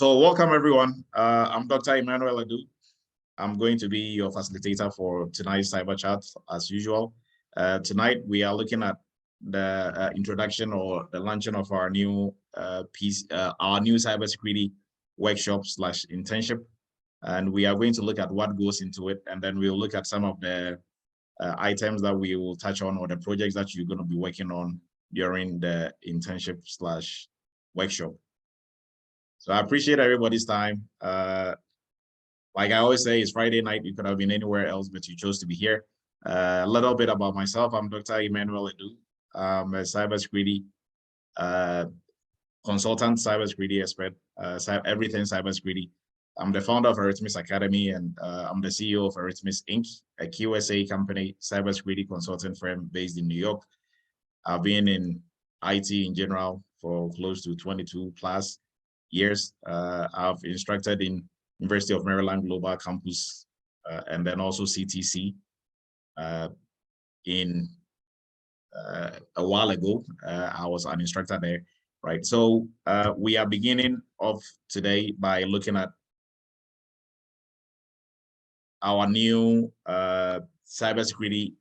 So welcome everyone. I'm Dr. Emmanuel Adu. I'm going to be your facilitator for tonight's cyber chat as usual. Tonight we are looking at the introduction or the launching of our new cybersecurity workshop / internship, and we are going to look at what goes into it, and then we'll look at some of the items that we will touch on or the projects that you're going to be working on during the internship / workshop. So I appreciate everybody's time. Like I always say, it's Friday night. You could have been anywhere else, but you chose to be here. A little bit about myself. I'm Dr. Emmanuel Edu. I'm a cybersecurity consultant, cybersecurity expert, everything cybersecurity. I'm the founder of Eretmis Academy, and I'm the CEO of Eretmis Inc., a QSA company, cybersecurity consulting firm based in New York. I've been in IT in general for close to 22 plus years. I've instructed in University of Maryland Global Campus and then also CTC in a while ago. I was an instructor there, right? So we are beginning off today by looking at our new cybersecurity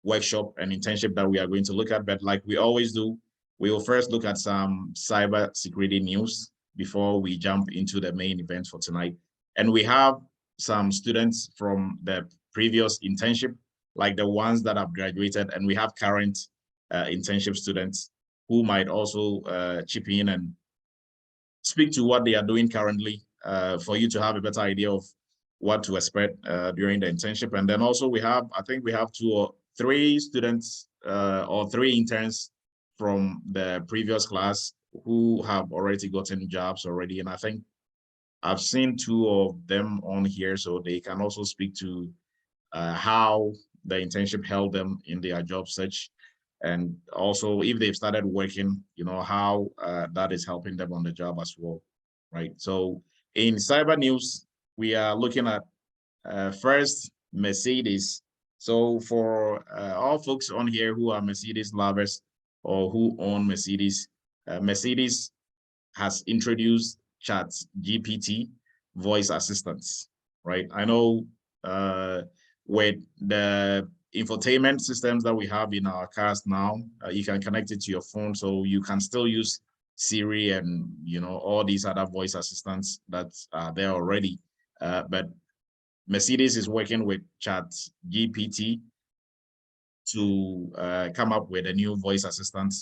workshop and internship that we are going to look at. But like we always do, we will first look at some cybersecurity news before we jump into the main event for tonight. And we have some students from the previous internship, like the ones that have graduated, and we have current internship students who might also chip in and speak to what they are doing currently for you to have a better idea of what to expect during the internship. And then also we have, I think we have 2 or 3 students or 3 interns from the previous class who have already gotten jobs already. And I think I've seen 2 of them on here, so they can also speak to how the internship helped them in their job search. And also if they've started working, you know, how that is helping them on the job as well, right? So in cyber news, we are looking at first Mercedes. So for all folks on here who are Mercedes lovers or who own Mercedes, Mercedes has introduced ChatGPT voice assistants, right? I know with the infotainment systems that we have in our cars now, you can connect it to your phone, so you can still use Siri and, you know, all these other voice assistants that are there already. But Mercedes is working with ChatGPT to come up with a new voice assistant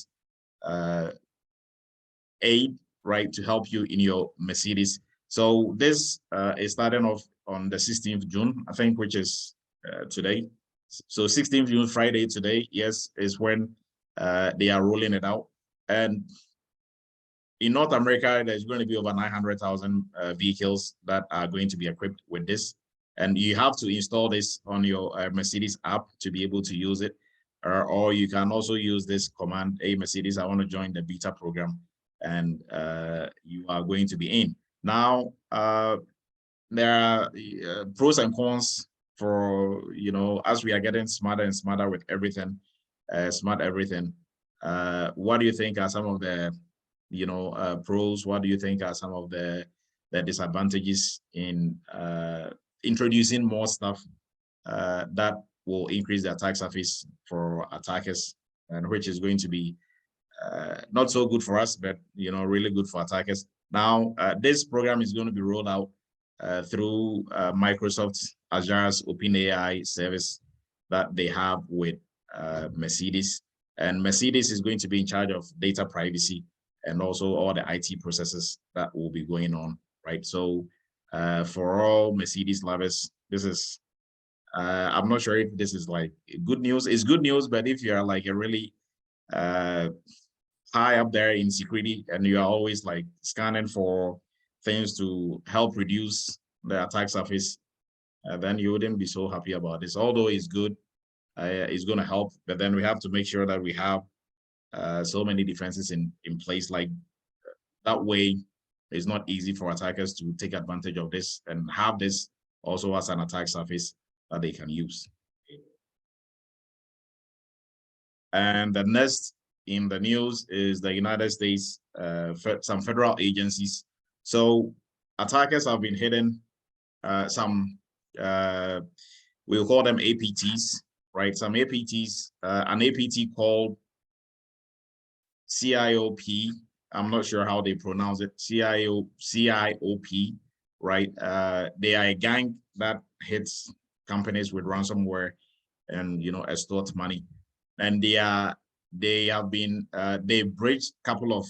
aid, right, to help you in your Mercedes. So this is starting off on the 16th June, I think, which is today. So 16th June, Friday today, yes, is when they are rolling it out. And in North America, there's going to be over 900,000 vehicles that are going to be equipped with this. And you have to install this on your Mercedes app to be able to use it. Or you can also use this command, hey, Mercedes, I want to join the beta program. And you are going to be in. Now, there are pros and cons for, you know, as we are getting smarter and smarter with everything, smart everything. What do you think are some of the, you know, pros? What do you think are some of the disadvantages in introducing more stuff that will increase the attack surface for attackers, and which is going to be not so good for us, but, you know, really good for attackers. Now, this program is going to be rolled out through Microsoft Azure's OpenAI service that they have with Mercedes. And Mercedes is going to be in charge of data privacy and also all the IT processes that will be going on, right? So for all Mercedes lovers, this is, I'm not sure if this is like good news. It's good news, but if you're like a really high up there in security and you are always like scanning for things to help reduce the attack surface, then you wouldn't be so happy about this. Although it's good, it's going to help, but then we have to make sure that we have so many defenses in place. Like that way, it's not easy for attackers to take advantage of this and have this also as an attack surface that they can use. And the next in the news is the United States, some federal agencies. So attackers have been hitting some, we'll call them APTs, right? Some APTs, an APT called CIOP. I'm not sure how they pronounce it. CIOP, right? They are a gang that hits companies with ransomware and extort money. And they have been they breached a couple of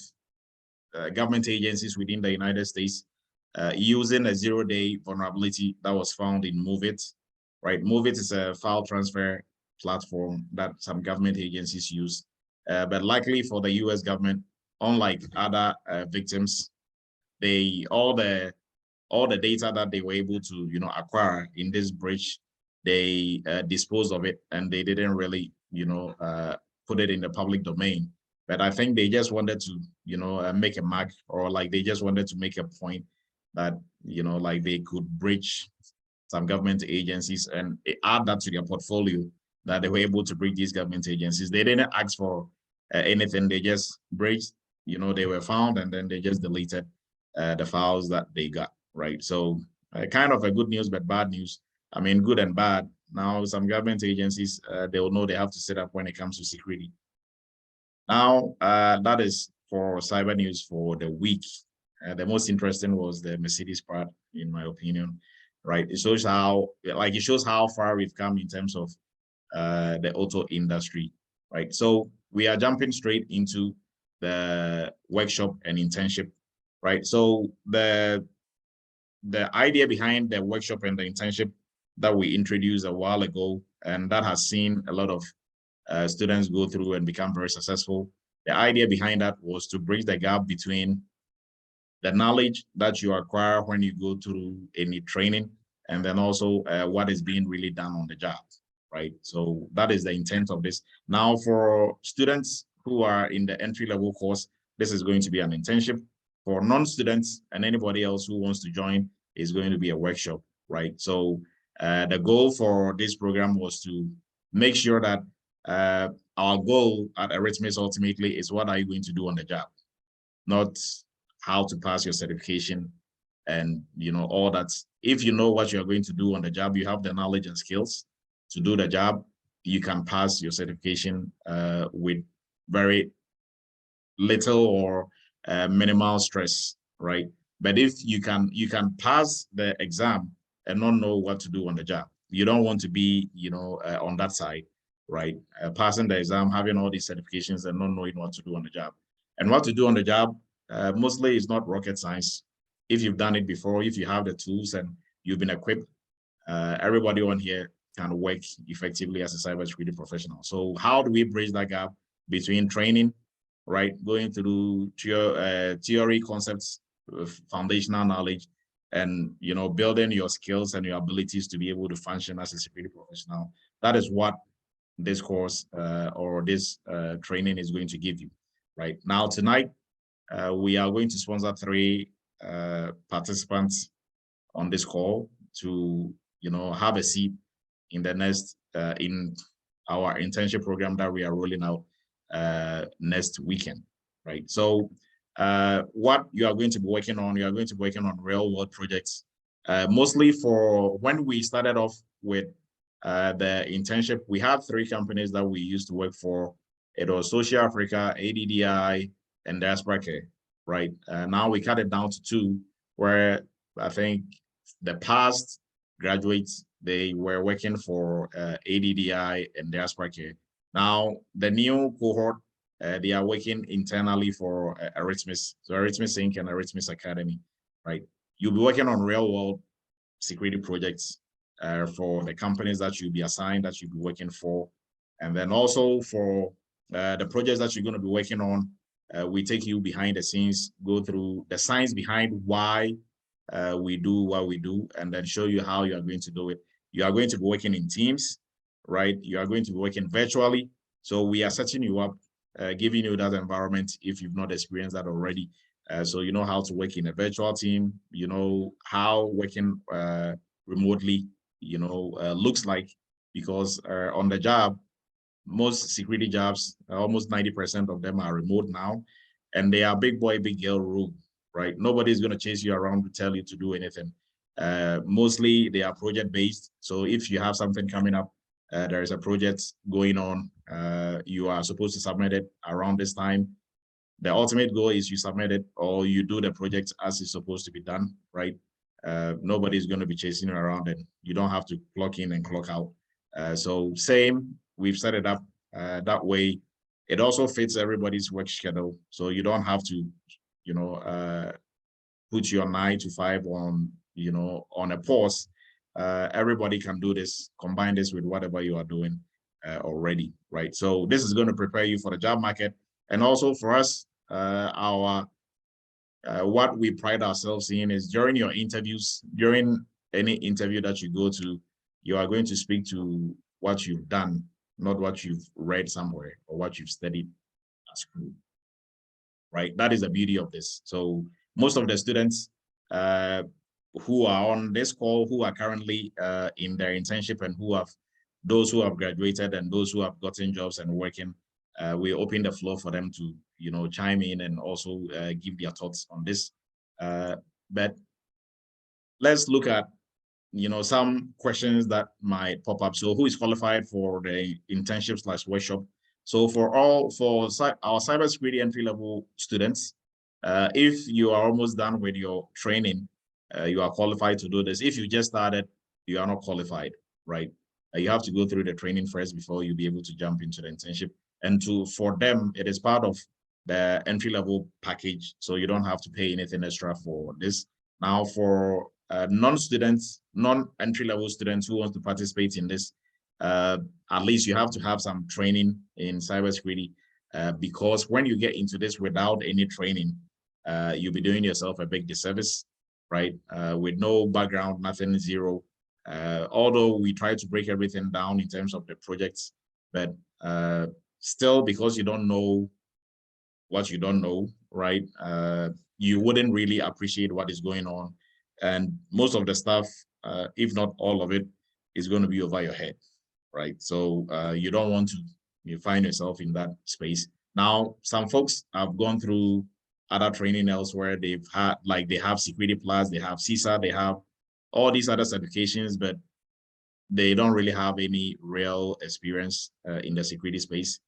government agencies within the United States using a 0-day vulnerability that was found in MoveIt, right? MoveIt is a file transfer platform that some government agencies use, but likely for the US government, unlike other victims, all the data that they were able to acquire in this breach, they disposed of it, and they didn't really put it in the public domain. But I think they just wanted to make a mark, or like they just wanted to make a point that like they could breach some government agencies and add that to their portfolio, that they were able to breach these government agencies. They didn't ask for anything. They just breached, they were found, and then they just deleted the files that they got, right? So kind of a good news, but bad news. I mean, good and bad. Now, some government agencies, they will know they have to set up when it comes to security. Now, that is for cyber news for the week. The most interesting was the Mercedes part, in my opinion, right? It shows how, far we've come in terms of the auto industry, right? So we are jumping straight into the workshop and internship, right? So the idea behind the workshop and the internship that we introduced a while ago, and that has seen a lot of students go through and become very successful. The idea behind that was to bridge the gap between the knowledge that you acquire when you go through any training, and then also what is being really done on the job, right? So that is the intent of this. Now, for students who are in the entry-level course, this is going to be an internship. For non-students and anybody else who wants to join, is going to be a workshop, right? So the goal for this program was to make sure that our goal at Eretmis ultimately is, what are you going to do on the job, not how to pass your certification and all that. If you know what you're going to do on the job, you have the knowledge and skills to do the job, you can pass your certification with very little or minimal stress, right? But if you can pass the exam and not know what to do on the job, you don't want to be on that side, right? Passing the exam, having all these certifications and not knowing what to do on the job. And what to do on the job mostly is not rocket science. If you've done it before, if you have the tools and you've been equipped, everybody on here can work effectively as a cybersecurity professional. So how do we bridge that gap between training, right, going through theory, concepts, foundational knowledge, and building your skills and your abilities to be able to function as a security professional? That is what this course or this training is going to give you. Right now, tonight, we are going to sponsor 3 participants on this call to have a seat in the next in our internship program that we are rolling out next weekend, right? So what you are going to be working on, you are going to be working on real world projects, mostly. For when we started off with the internship, we had 3 companies that we used to work for. It was Social Africa, ADDI, and Diaspora Care, right? Now we cut it down to 2, where I think the past graduates, they were working for ADDI and Diaspora Care. Now the new cohort, they are working internally for Eretmis, so Eretmis Inc. and Eretmis Academy, right? You'll be working on real world security projects for the companies that you'll be assigned, that you'll be working for. And then also for the projects that you're going to be working on, we take you behind the scenes, go through the science behind why we do what we do, and then show you how you are going to do it. You are going to be working in teams, right? You are going to be working virtually. So we are setting you up, giving you that environment if you've not experienced that already. So you know how to work in a virtual team, you know how working remotely, looks like, because on the job, most security jobs, almost 90% of them are remote now, and they are big boy, big girl rule, right? Nobody's going to chase you around to tell you to do anything. Mostly they are project based. So if you have something coming up, there is a project going on, you are supposed to submit it around this time. The ultimate goal is you submit it or you do the project as it's supposed to be done, right? Nobody's going to be chasing you around, and you don't have to clock in and clock out. So same, we've set it up that way. It also fits everybody's work schedule. So you don't have to, put your 9 to 5 on, on a pause. Everybody can do this, combine this with whatever you are doing already, right? So this is going to prepare you for the job market. And also for us, what we pride ourselves in is during your interviews, during any interview that you go to, you are going to speak to what you've done, not what you've read somewhere or what you've studied at school, right? That is the beauty of this. So most of the students who are on this call, who are currently in their internship and those who have graduated and those who have gotten jobs and working, we open the floor for them to, chime in and also give their thoughts on this. But let's look at, some questions that might pop up. So who is qualified for the internship/workshop? So for our cybersecurity entry-level students, if you are almost done with your training, you are qualified to do this. If you just started, you are not qualified, right? You have to go through the training first before you'll be able to jump into the internship. And for them, it is part of the entry-level package, so you don't have to pay anything extra for this. Now, for non-students, non-entry-level students who want to participate in this, at least you have to have some training in cybersecurity, because when you get into this without any training, you'll be doing yourself a big disservice, right? With no background, nothing, zero. Although we try to break everything down in terms of the projects, but still, because you don't know what you don't know, right? You wouldn't really appreciate what is going on. And most of the stuff, if not all of it, is going to be over your head, right? So you don't want to find yourself in that space. Now, some folks have gone through other training elsewhere. They have Security Plus, they have CISA, they have all these other certifications, but they don't really have any real experience in the security space.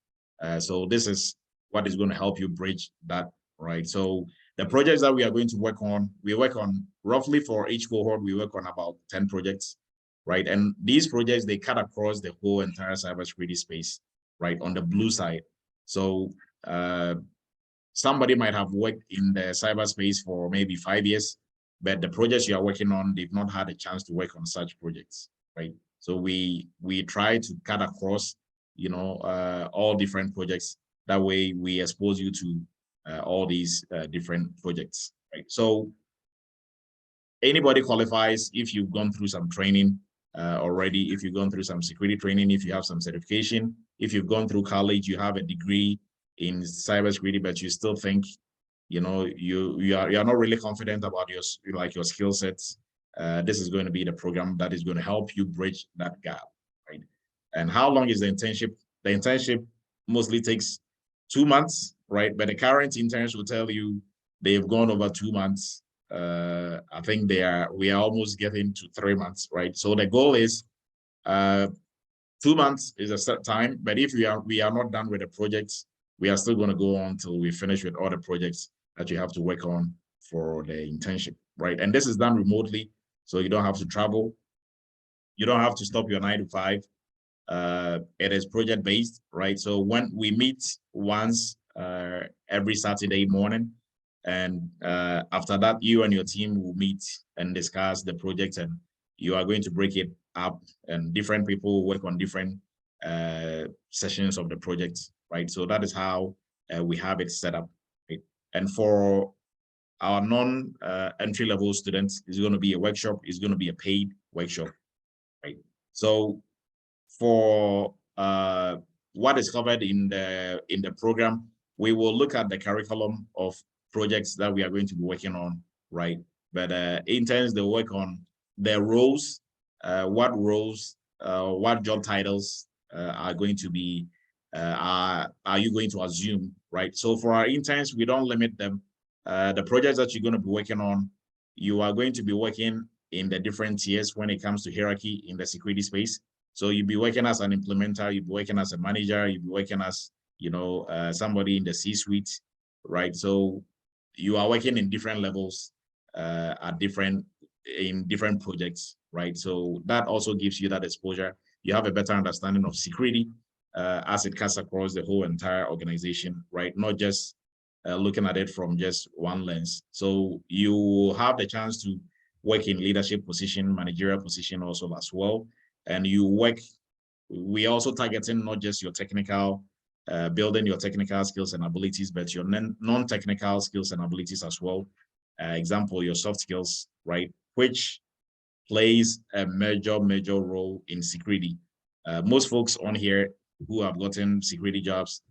So this is what is going to help you bridge that, right? So the projects that we are going to work on, we work on roughly for each cohort, we work on about 10 projects, right? And these projects, they cut across the whole entire cybersecurity space, right? On the blue side. So somebody might have worked in the cyberspace for maybe 5 years, but the projects you are working on, they've not had a chance to work on such projects, right? So we try to cut across, all different projects. That way we expose you to all these different projects, right? So anybody qualifies if you've gone through some training already, if you've gone through some security training, if you have some certification, if you've gone through college, you have a degree in cybersecurity, but you still think, you are not really confident about your skill sets. This is going to be the program that is going to help you bridge that gap, right? And how long is the internship? The internship mostly takes 2 months, right? But the current interns will tell you they've gone over 2 months. I think we are almost getting to 3 months, right? So the goal is 2 months is a set time, but if we are not done with the projects, we are still going to go on until we finish with all the projects that you have to work on for the internship, right? And this is done remotely, so you don't have to travel. You don't have to stop your 9 to 5. It is project based, right? So when we meet once every Saturday morning, and after that, you and your team will meet and discuss the project, and you are going to break it up, and different people work on different sessions of the project, right? So that is how we have it set up, right? And for our non-entry-level students, it's going to be a workshop. It's going to be a paid workshop, right? So for what is covered in the program, we will look at the curriculum of projects that we are going to be working on, right? But interns, they work on their roles, what job titles are going to be, are you going to assume, right? So for our interns, we don't limit them the projects that you're going to be working on, you are going to be working in the different tiers when it comes to hierarchy in the security space. So you'll be working as an implementer, you'll be working as a manager, you'll be working as, somebody in the C-suite, right? So you are working in different levels in different projects, right? So that also gives you that exposure. You have a better understanding of security as it cuts across the whole entire organization, right? Not just looking at it from just one lens. So you have the chance to work in leadership position, managerial position also as well. And we also targeting not just your technical, building your technical skills and abilities, but your non-technical skills and abilities as well. Example, your soft skills, right? Which plays a major role in security. Most folks on here who have gotten security jobs,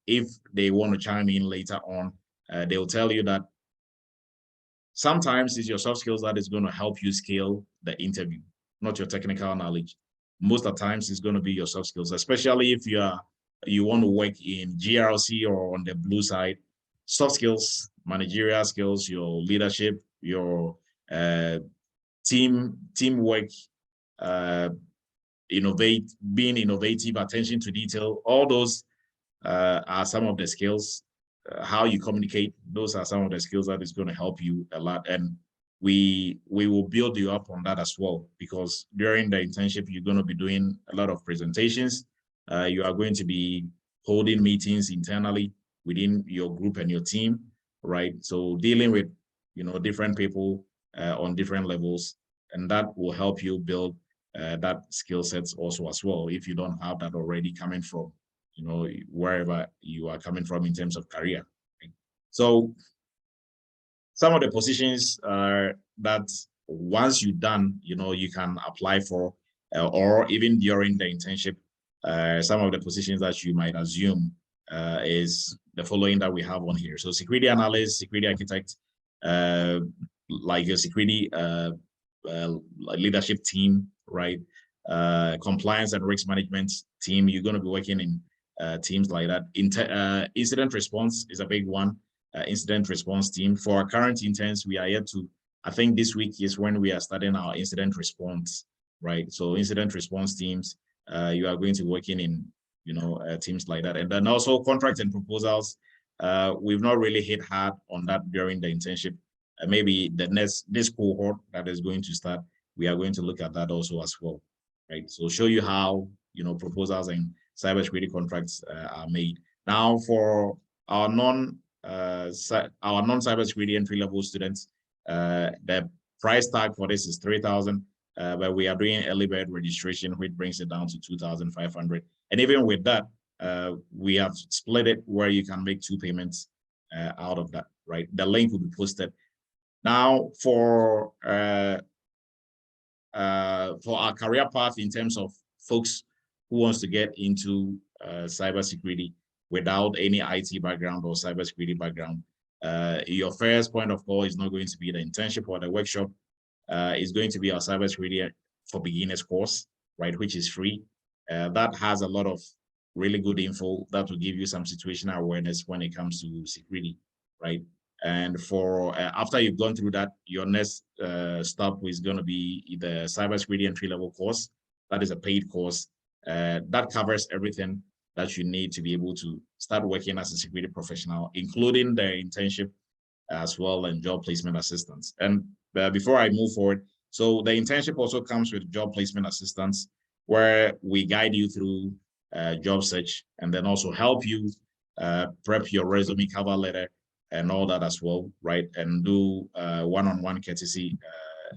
if they want to chime in later on, they'll tell you that sometimes it's your soft skills that is going to help you scale the interview, not your technical knowledge. Most of the times it's going to be your soft skills, especially if you want to work in GRC or on the blue side. Soft skills, managerial skills, your leadership, your teamwork, being innovative, attention to detail, all those are some of the skills. How you communicate, those are some of the skills that is going to help you a lot. And we will build you up on that as well, because during the internship, you're going to be doing a lot of presentations. You are going to be holding meetings internally within your group and your team, right? So dealing with, different people on different levels, and that will help you build that skill sets also as well, if you don't have that already coming from wherever you are coming from in terms of career. So some of the positions that once you're done, you can apply for, or even during the internship, some of the positions that you might assume is the following that we have on here. So security analyst, security architect, like your security leadership team, right? Compliance and risk management team, you're going to be working in teams like that. Incident response is a big one. Incident response team. For our current interns, we are yet to, I think this week is when we are starting our incident response, right? So incident response teams, you are going to be working in, teams like that. And then also contracts and proposals. We've not really hit hard on that during the internship. Maybe this cohort that is going to start, we are going to look at that also as well, right? So show you how, proposals and cybersecurity contracts are made. Now, for our non-cybersecurity entry-level students, the price tag for this is 3,000, but we are doing early bird registration, which brings it down to 2,500. And even with that, we have split it where you can make 2 payments out of that, right? The link will be posted. Now, for our career path in terms of folks who wants to get into cybersecurity without any IT background or cybersecurity background, your first point of call is not going to be the internship or the workshop. It's going to be our cybersecurity for beginners course, right, which is free. That has a lot of really good info that will give you some situational awareness when it comes to security, right? And for after you've gone through that, your next stop is going to be the cybersecurity entry-level course. That is a paid course that covers everything that you need to be able to start working as a security professional, including the internship as well and job placement assistance. And before I move forward, so the internship also comes with job placement assistance, where we guide you through job search and then also help you prep your resume, cover letter, and all that as well, right? And do one-on-one courtesy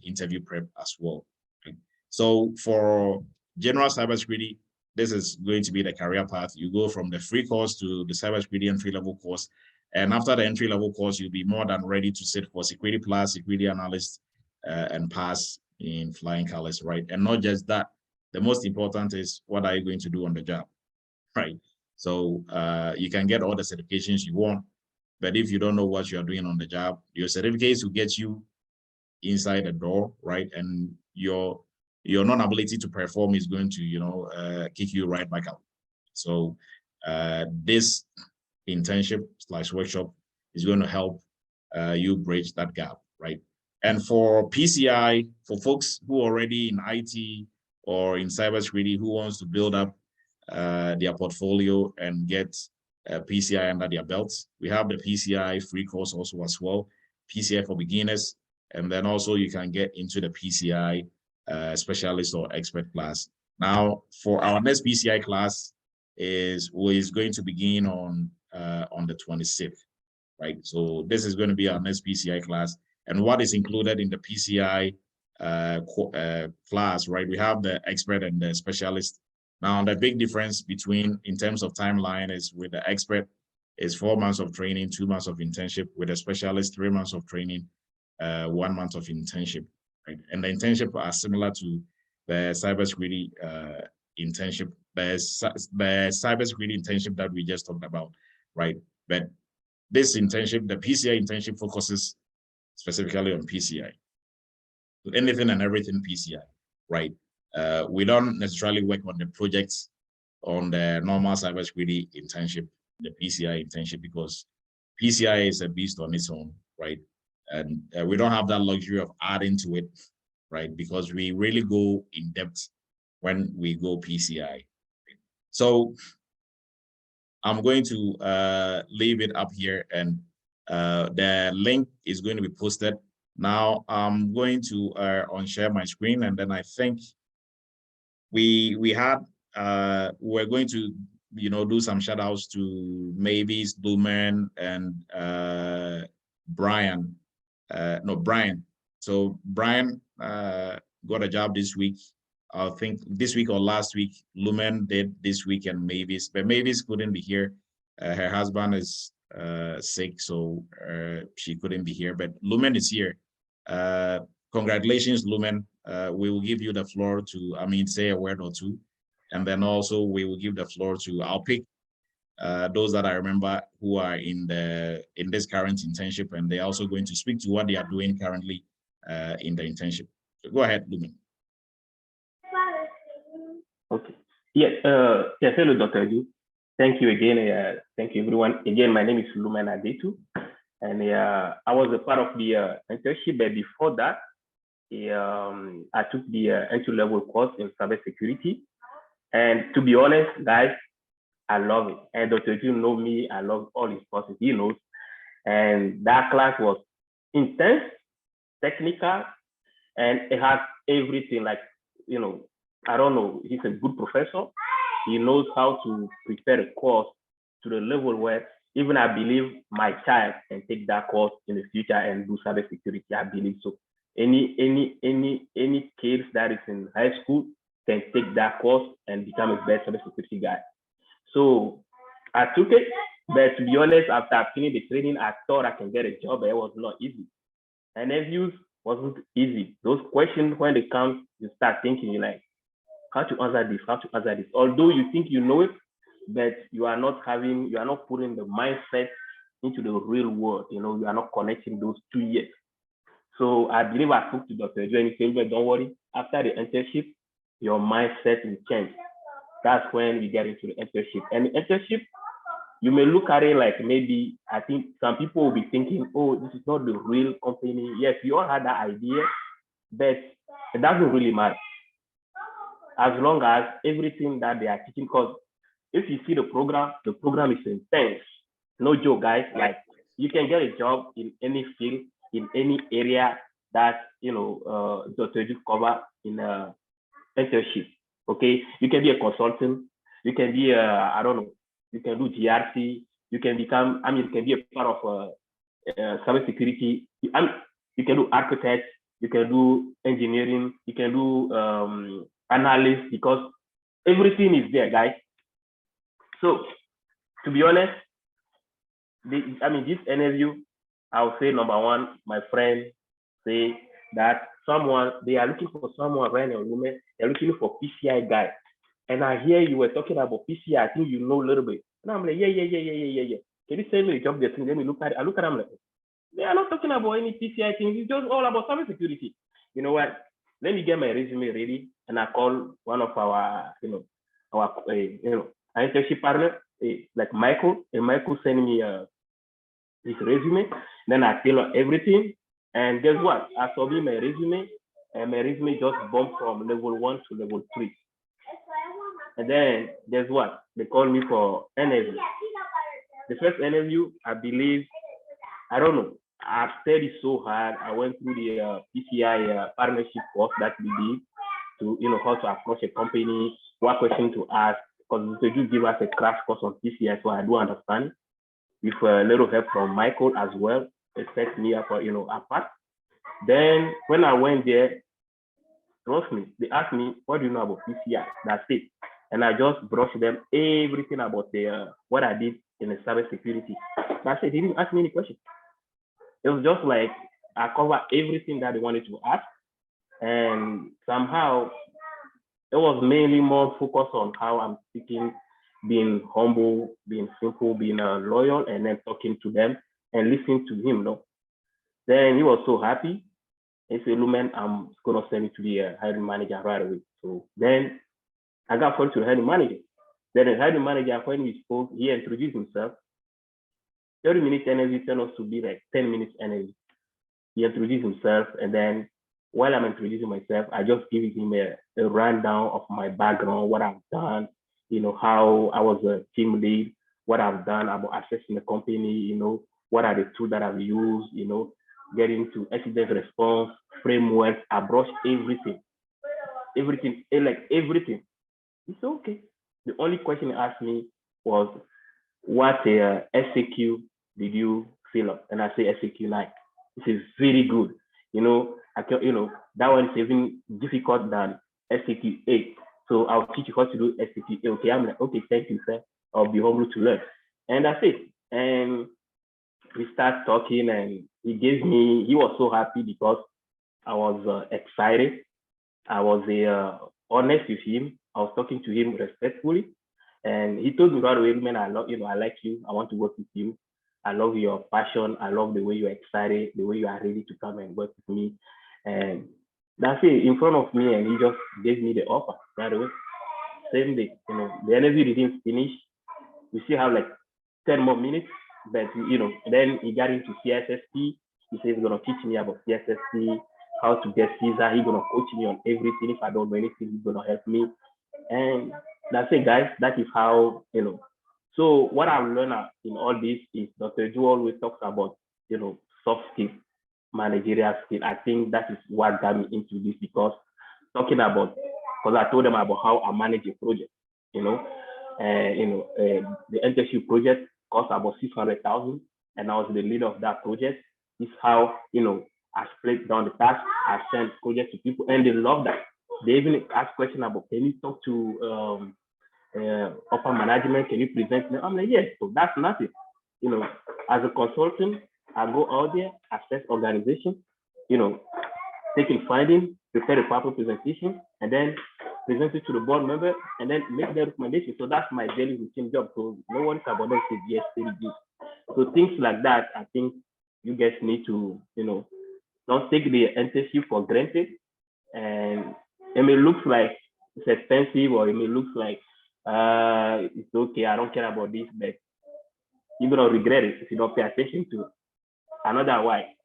interview prep as well. Okay. So for general cybersecurity, this is going to be the career path. You go from the free course to the cybersecurity entry-level course. And after the entry-level course, you'll be more than ready to sit for security plus, security analyst, and pass in flying colors, right? And not just that, the most important is what are you going to do on the job, right? So you can get all the certifications you want, but if you don't know what you're doing on the job, your certificates will get you inside the door, right? And your non-ability to perform is going to, kick you right back out. So this internship / workshop is going to help you bridge that gap, right? And for PCI, for folks who are already in IT or in cybersecurity who wants to build up their portfolio and get PCI under their belts, we have the PCI free course also as well, PCI for beginners, and then also you can get into the PCI specialist or expert class. Now, for our next PCI class is going to begin on the 26th, right? So this is going to be our next PCI class. And what is included in the PCI class, right? We have the expert and the specialist. Now, the big difference between, in terms of timeline, is with the expert is 4 months of training, 2 months of internship. With a specialist, 3 months of training, 1 month of internship, right? And the internship are similar to the cybersecurity internship, the cybersecurity internship that we just talked about, right? But this internship, the PCI internship, focuses specifically on PCI. Anything and everything PCI, right? We don't necessarily work on the projects on the normal cybersecurity internship, the PCI internship, because PCI is a beast on its own, right? And we don't have that luxury of adding to it, right? Because we really go in depth when we go PCI. So I'm going to leave it up here, and the link is going to be posted. Now I'm going to unshare my screen, and then I think we're going to do some shout outs to Mavis, Lumen, and Brian. Brian. So Brian got a job this week. I think this week or last week. Lumen did this week, and Mavis, but Mavis couldn't be here. Her husband is sick, so she couldn't be here, but Lumen is here. Congratulations, Lumen. We will give you the floor to, say a word or two. And then also we will give the floor to, I'll pick those that I remember who are in this current internship, and they're also going to speak to what they are doing currently in the internship. So go ahead, Lumen. Okay. Yes, hello, Dr. Adu. Thank you again. Thank you, everyone. Again, my name is Lumen Adetu, and I was a part of the internship, but before that, I took the entry-level course in cybersecurity. And to be honest, guys, I love it. And Dr. Adu knows me, I love all his courses, he knows. And that class was intense, technical, and it has everything, like, I don't know, he's a good professor. He knows how to prepare a course to the level where even I believe my child can take that course in the future and do cybersecurity. I believe so. Any kids that is in high school can take that course and become a better cybersecurity guy. So I took it, but to be honest, after finishing the training, I thought I can get a job, but it was not easy. And interviews wasn't easy. Those questions, when they come, you start thinking, you're like, how to answer this, although you think you know it, but you are not putting the mindset into the real world. You are not connecting those 2 years. So I believe I spoke to Dr. Adu, and he said, but don't worry, after the internship, your mindset will change. That's when we get into the internship. And the internship, you may look at it like, maybe, I think some people will be thinking, oh, this is not the real company. Yes, we all had that idea, but it doesn't really matter. As long as everything that they are teaching, because if you see the program is intense. No joke, guys. Like, you can get a job in any field, in any area that Dr. Adu cover in internship. Okay, you can be a consultant, you can be I don't know, you can do GRC, you can become, you can be a part of cybersecurity. You can do architect, you can do engineering, you can do analyst, because everything is there, guys. So to be honest, this interview, I'll say number one, my friend say that they are looking for someone right now, women, they're looking for PCI guy. And I hear you were talking about PCI, I think you know a little bit. And I'm like, yeah. Can you send me the job description? Let me look at it. I look at them like, they are not talking about any PCI thing. It's just all about cybersecurity. You know what? Let me get my resume ready, and I call one of our, internship partner, like Michael, and Michael sent me his resume. Then I tailor everything. And guess what? I submit my resume, and my resume just bumped from level 1 to level 3. And then guess what? They called me for interview. The first interview, I believe, I don't know. I studied so hard. I went through the PCI partnership course that we did to, how to approach a company, what question to ask, because they do give us a crash course on PCI, so I do understand. With a little help from Michael as well, it set me up, apart. Then when I went there, trust me, they asked me, what do you know about PCI? That's it. And I just brushed them everything about what I did in the cybersecurity. That's it. They didn't ask me any questions. It was just like I covered everything that they wanted to ask. And somehow it was mainly more focused on how I'm speaking, being humble, being simple, being loyal, and then talking to them and listening to him. Then he was so happy. He said, Lumen, I'm going to send you to the hiring manager right away. So then I got called to the hiring manager. Then the hiring manager, when we spoke, he introduced himself. 30-minute interview turned out to be like 10 minutes interview. He introduced himself, and then while I'm introducing myself, I just give him a rundown of my background, what I've done, how I was a team lead, what I've done about assessing the company, what are the tools that I've used, getting to incident response, framework. I brushed everything. It's okay. The only question he asked me was, what SAQ did you fill up? And I say SAQ 9. This is very good. That one is even difficult than SAQ 8. So I'll teach you how to do SAQ 8. Okay, I'm like, okay, thank you, sir. I'll be humble to learn. And that's it. And we start talking, and he was so happy because I was excited. I was honest with him. I was talking to him respectfully. And he told me right away, man, I like you. I want to work with you. I love your passion. I love the way you're excited, the way you are ready to come and work with me. And that's it, in front of me. And he just gave me the offer right away. Same day, the interview didn't finish. We still have like 10 more minutes, but then he got into CSSP. He said he's gonna teach me about CSSP, how to get visa. He's gonna coach me on everything. If I don't know anything, he's gonna help me. And that's it, guys. That is how, So what I've learned in all this is Dr. Ju always talks about, soft skills, managerial skills. I think that is what got me into this, because I told them about how I manage a project, the internship project cost about 600,000, and I was the leader of that project. This is how, I split down the task, I sent projects to people, and they love that. They even ask questions about, can you talk to upper management? Can you present me? I'm like, yes. So that's nothing. As a consultant, I go out there, assess organization, taking findings, prepare a proper presentation, and then present it to the board member, and then make the recommendation. So that's my daily routine job. So no one can bother say yes, very good. So things like that, I think you guys need to, don't take the internship for granted. And it may look like it's expensive, or it may look like it's okay, I don't care about this, but you're gonna regret it if you don't pay attention to it. Another why.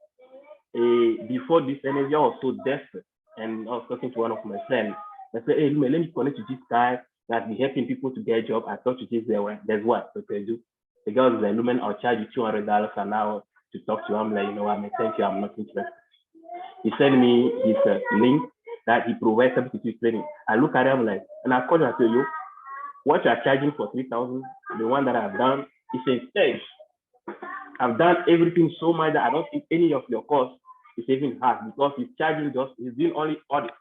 Before this interview, I was so desperate, and I was talking to one of my friends. I said, hey, let me connect to this guy that's been helping people to get a job. I thought to this there's what they do. The guy was like, Lumen, I'll charge you $200 an hour to talk to him. I'm like, I thank you, I'm not interested. He sent me his link that he provides cybersecurity training. I look at him like, and I called him and say, yo, what you're charging for 3,000, the one that I've done, he says, hey, I've done everything so much that I don't think any of your costs is even hard, because he's doing only audit,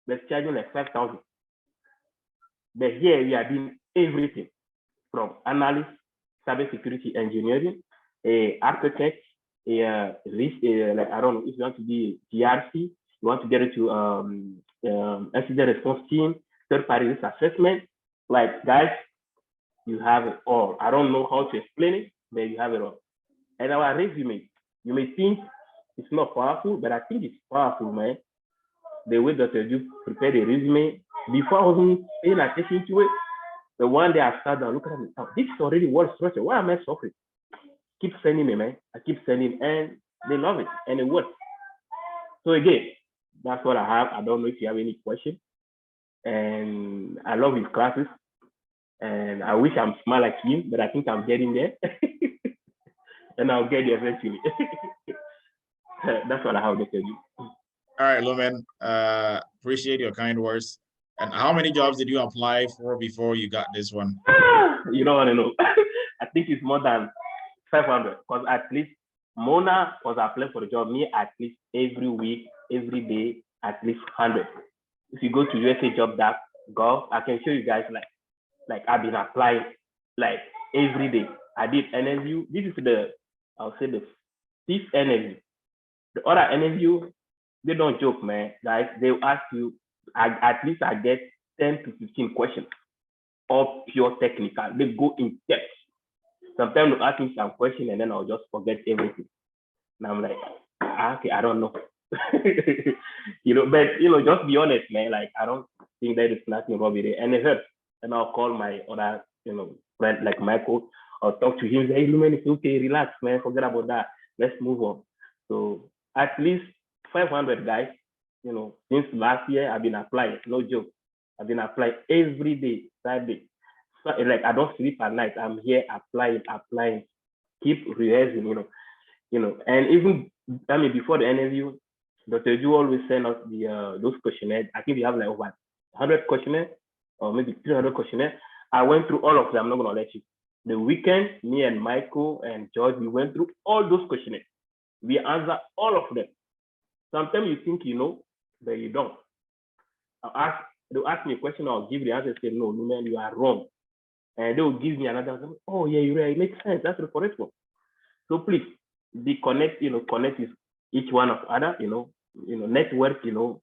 but charging like 5,000. But here we are doing everything from analyst, cybersecurity engineering, architect, risk, like, I don't know, if you want to be GRC, you want to get into incident response team, third-party risk assessment. Like, guys, you have it all. I don't know how to explain it, but you have it all. And our resume, you may think it's not powerful, but I think it's powerful, man. The way that you prepare the resume, before I wasn't paying attention to it, the one day I started looking at it, oh, this is already well structured. Why am I suffering? keep sending me, man. I keep sending, and they love it, and it works. So again, that's what I have. I don't know if you have any questions. And I love his classes. And I wish I'm smart like him, but I think I'm getting there. And I'll get there eventually. That's what I have to tell you. All right, Lumen. Appreciate your kind words. And how many jobs did you apply for before you got this one? You don't want to know. I think it's more than 500, because at least Mona was applying for the job. Me, at least every week, every day, at least 100. If you go to USA.gov, I can show you guys like I've been applying like every day. I did interview. This is I'll say the fifth interview. The other interview, they don't joke, man. Guys, they'll ask you, at least I get 10 to 15 questions, all pure technical. They go in depth. Sometimes they'll ask me some question and then I'll just forget everything. And I'm like, okay, I don't know. But just be honest, man. Like, I don't think there is nothing wrong with it. And it hurts. And I'll call my other, friend like Michael, or talk to him, say, hey, Lumen, it's okay, relax, man, forget about that. Let's move on. So at least 500 guys, since last year, I've been applying, no joke. I've been applying every day, Saturday. So, like, I don't sleep at night. I'm here applying, keep rehearsing, and even, before the interview, Dr. Ju always send us those questionnaires. I think we have like over 100 questionnaires, or maybe 300 questionnaires. I went through all of them. I'm not going to let you. The weekend, me and Michael and George, we went through all those questionnaires. We answered all of them. Sometimes you think you know, but you don't. They'll ask me a question, I'll give the answer, say, no, man, you are wrong. And they'll give me another, oh, yeah, you're right, it makes sense. That's the correct one. So please, be connect with each one of other, network,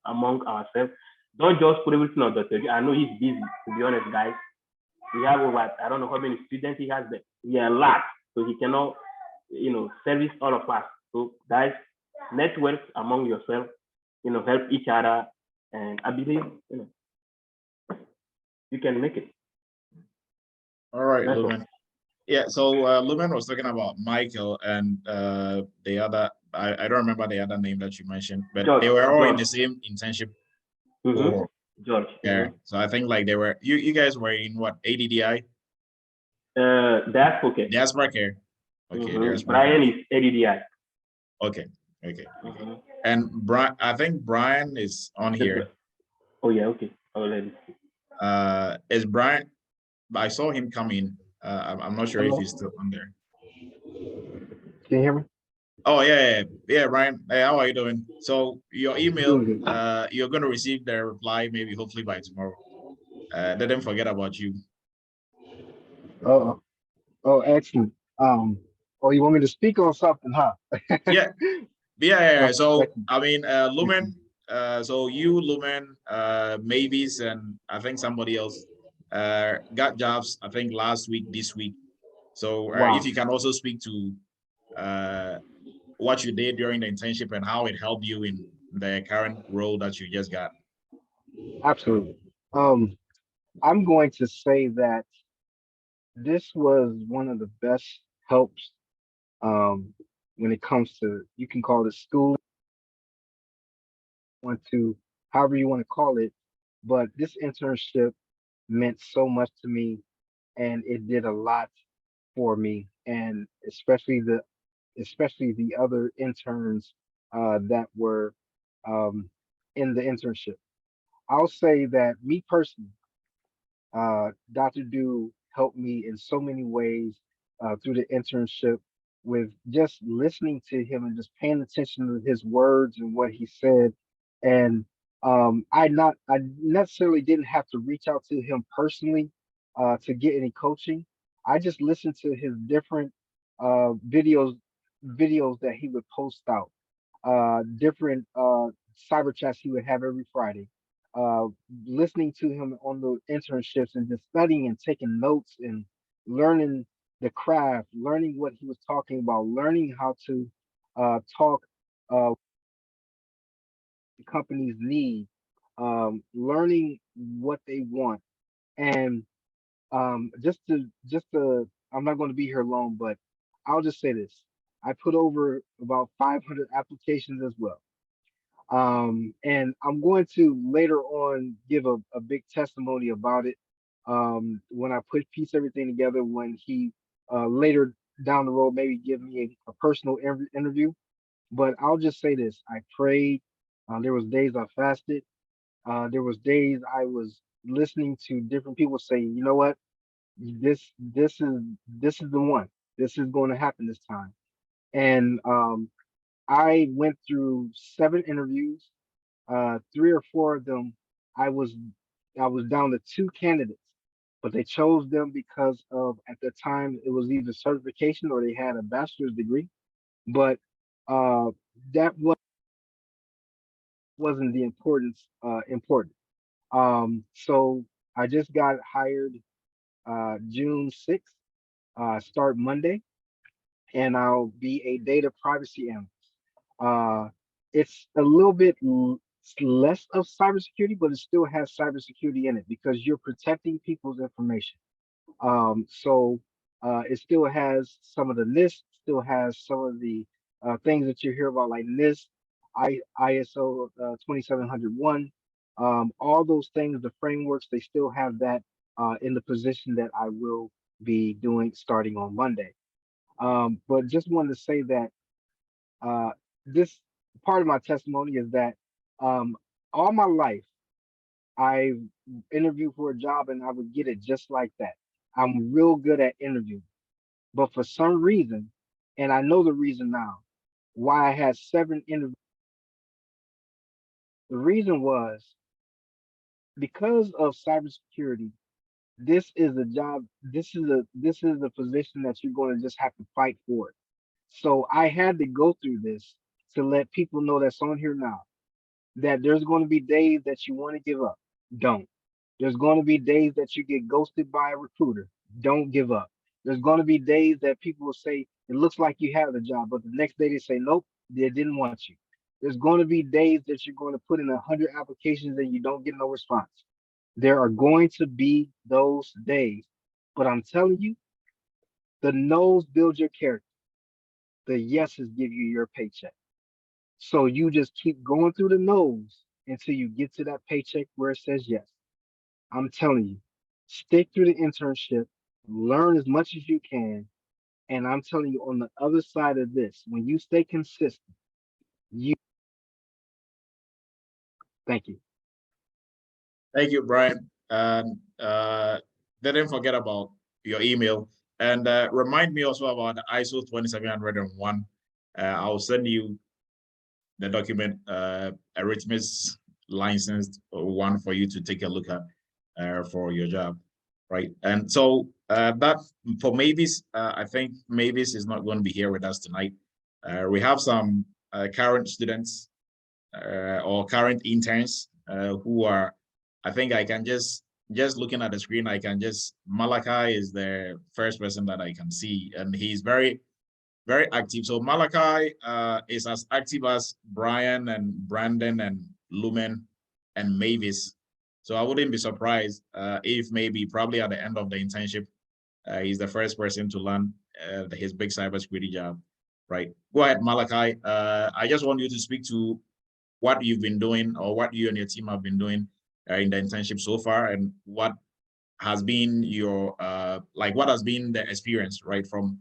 among ourselves. Don't just put everything on Dr. J. I know he's busy, to be honest, guys. We have over, I don't know how many students he has, but he has a lot. So he cannot, service all of us. So guys, network among yourself, help each other. And I believe, you can make it. All right, Lumen. Yeah, so Lumen was talking about Michael and the other, I don't remember the other name that you mentioned, but George, they were all in the same internship. George. Yeah. So I think like they were, you guys were in what, ADDI? That's okay. Diaspora Care. Okay. Brian is ADDI. Okay. And Brian, I think Brian is on here. Oh yeah, okay. Already. Is Brian? I saw him come in. I'm not sure if he's still on there. Can you hear me? Oh yeah, Brian. Hey, how are you doing? So your email, you're going to receive the reply maybe hopefully by tomorrow. They didn't forget about you. Oh, excellent. You want me to speak on something, huh? Yeah. So I mean, Lumen. So you, Lumen, Mavis, and I think somebody else got jobs. I think last week, this week. So if you can also speak to what you did during the internship and how it helped you in the current role that you just got. Absolutely. I'm going to say that this was one of the best helps when it comes to, you can call it school, however you want to call it, but this internship meant so much to me, and it did a lot for me, and especially the other interns that were in the internship. I'll say that me personally, Dr. Du helped me in so many ways through the internship, with just listening to him and just paying attention to his words and what he said. And I necessarily didn't have to reach out to him personally to get any coaching. I just listened to his different videos that he would post out, different cyber chats he would have every Friday, uh, listening to him on the internships and just studying and taking notes and learning the craft, learning what he was talking about, learning how to talk the companies need, learning what they want, and just to I'm not going to be here long, but I'll just say this. I put over about 500 applications as well. And I'm going to later on give a big testimony about it. When I piece everything together, when he later down the road maybe give me a personal interview. But I'll just say this: I prayed. There was days I fasted. There was days I was listening to different people say, you know what, this is the one. This is going to happen this time. And I went through 7 interviews. 3 or 4 of them, I was I was down to 2 candidates, but they chose them because of at the time it was either certification or they had a bachelor's degree. But uh, that wasn't the importance important. So I just got hired June 6th, start Monday, and I'll be a data privacy analyst. Uh, it's a little bit less of cybersecurity, but it still has cybersecurity in it because you're protecting people's information. So it still has some of the NIST, still has some of the things that you hear about like NIST, ISO 27701, all those things, the frameworks, they still have that in the position that I will be doing starting on Monday. But just wanted to say that uh, this part of my testimony is that um, all my life I interviewed for a job and I would get it just like that. I'm real good at interviewing, but for some reason, and I know the reason now, why I had 7 interviews. The reason was because of cybersecurity. This is a job. This is a position that you're going to just have to fight for it. So I had to go through this to let people know that's on here now that there's going to be days that you want to give up. Don't. There's going to be days that you get ghosted by a recruiter. Don't give up. There's going to be days that people will say, it looks like you have the job, but the next day they say, nope, they didn't want you. There's going to be days that you're going to put in 100 applications and you don't get no response. There are going to be those days, but I'm telling you, the no's build your character. The yeses give you your paycheck. So you just keep going through the no's until you get to that paycheck where it says yes. I'm telling you, stick through the internship, learn as much as you can. And I'm telling you, on the other side of this, when you stay consistent, you thank you. Thank you, Brian. And didn't forget about your email. And remind me also about the ISO 27701. I'll send you the document, Eretmis licensed one for you to take a look at for your job, right? And so that for Mavis, I think Mavis is not going to be here with us tonight. We have some current students or current interns who are, I think I can just looking at the screen, I can just, Malachi is the first person that I can see, and he's very active. So Malachi is as active as Brian and Brandon and Lumen and Mavis. So I wouldn't be surprised if maybe probably at the end of the internship, he's the first person to learn his big cybersecurity job, right? Go ahead, Malachi. I just want you to speak to what you've been doing or what you and your team have been doing in the internship so far, and what has been your what has been the experience, right, from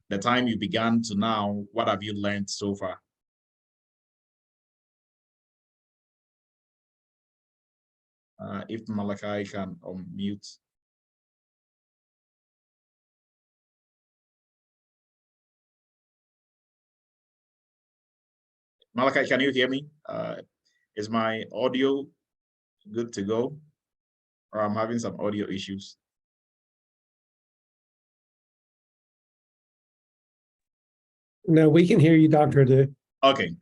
the time you began to now. What have you learned so far? If Malachi can unmute. Malachi, can you hear me? Is my audio good to go? Or I'm having some audio issues? No, we can hear you, Dr. Adu. Okay.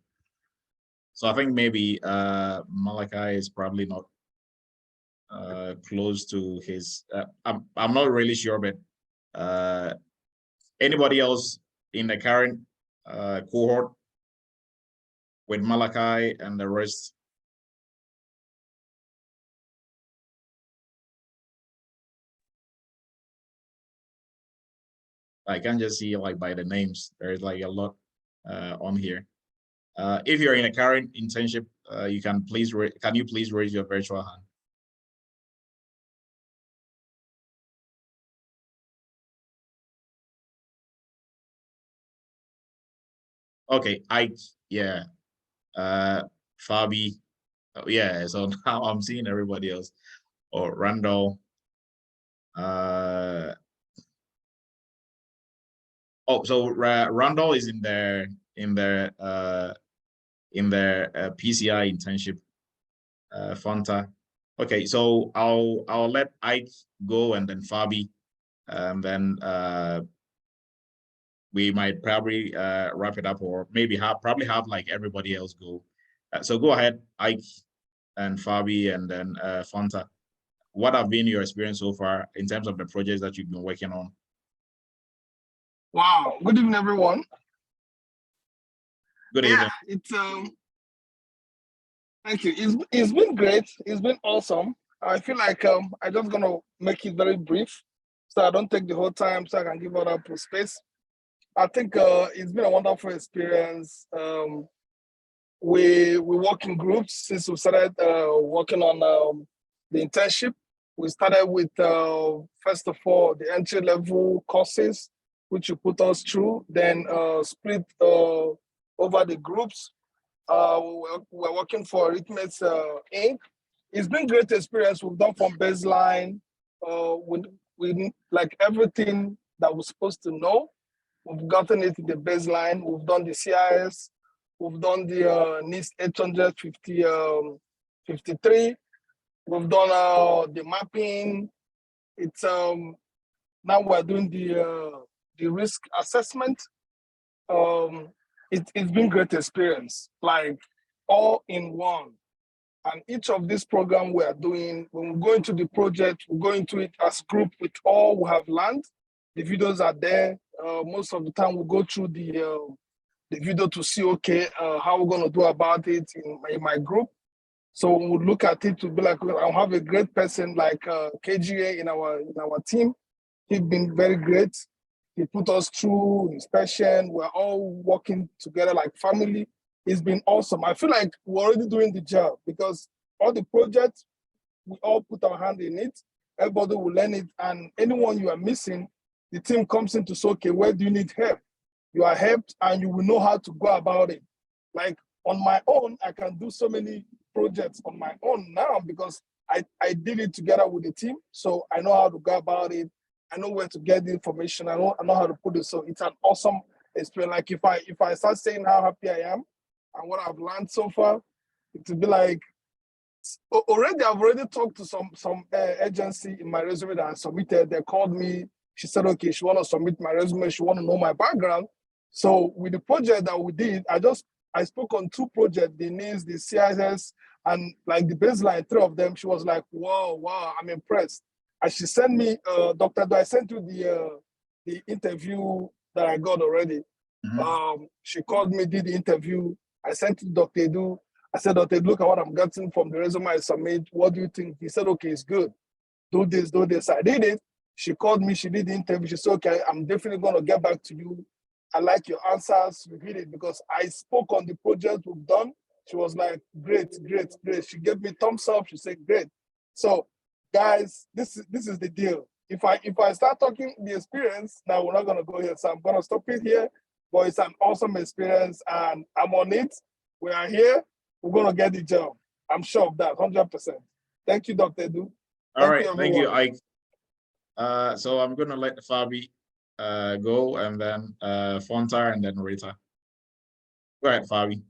So I think maybe Malachi is probably not close to his, I'm not really sure, but anybody else in the current cohort with Malachi and the rest? I can't just see like by the names. There's like a lot on here. If you're in a current internship, you can please can you please raise your virtual hand? Okay, yeah, Fabi, yeah. So now I'm seeing everybody else. Or Randall. Oh, so Randall is in their PCI internship. Fanta. Okay, so I'll let Ike go and then Fabi, and then we might probably wrap it up, or maybe probably have like everybody else go. So go ahead, Ike and Fabi, and then Fanta. What have been your experience so far in terms of the projects that you've been working on? Wow, good evening, everyone. Good evening. Yeah, it's thank you. It's been great. It's been awesome. I feel like I'm just gonna make it very brief, so I don't take the whole time, so I can give other people space. I think it's been a wonderful experience. We work in groups since we started working on the internship. We started with first of all the entry level courses, which you put us through, then split over the groups. We're working for Eretmis Inc. It's been great experience. We've done from baseline, we like everything that we're supposed to know. We've gotten it to the baseline. We've done the CIS. We've done the NIST 853. We've done the mapping. It's now we're doing the risk assessment. It's been great experience, like all in one. And each of these programs we are doing, when we go into the project, we go into it as group with all we have learned. The videos are there. Most of the time we go through the video to see, okay, how we're going to do about it in my group. So we would look at it to be like, I'll have a great person like KGA in our team. He's been very great. He put us through inspection. We're all working together like family. It's been awesome. I feel like we're already doing the job because all the projects, we all put our hand in it. Everybody will learn it. And anyone you are missing, the team comes in to say, okay, where do you need help? You are helped and you will know how to go about it. Like on my own, I can do so many projects on my own now because I did it together with the team. So I know how to go about it. I know where to get the information. I know how to put it. So it's an awesome experience. Like if I start saying how happy I am and what I've learned so far, it will be like, I've already talked to some agency in my resume that I submitted. They called me. She said, okay, she want to submit my resume. She want to know my background. So with the project that we did, I spoke on 2 projects, the NIST, the CIS, and like the baseline, 3 of them. She was like, wow, I'm impressed. And she sent me, Dr. Do, I sent you the interview that I got already. Mm-hmm. She called me, did the interview. I sent it to Dr. Do. I said, Dr. look at what I'm getting from the resume I submit. What do you think? He said, okay, it's good. Do this, do this. I did it. She called me, she did the interview. She said, okay, I'm definitely going to get back to you. I like your answers. You did it because I spoke on the project we've done. She was like, great. She gave me thumbs up. She said, great. So guys, this is the deal. If I start talking the experience, now we're not going to go here. So I'm going to stop it here. But it's an awesome experience and I'm on it. We are here. We're going to get the job. I'm sure of that, 100%. Thank you, Dr. Du. All right, thank you, Ike. So I'm going to let Fabi go, and then Fontar, and then Rita. Go ahead, Fabi.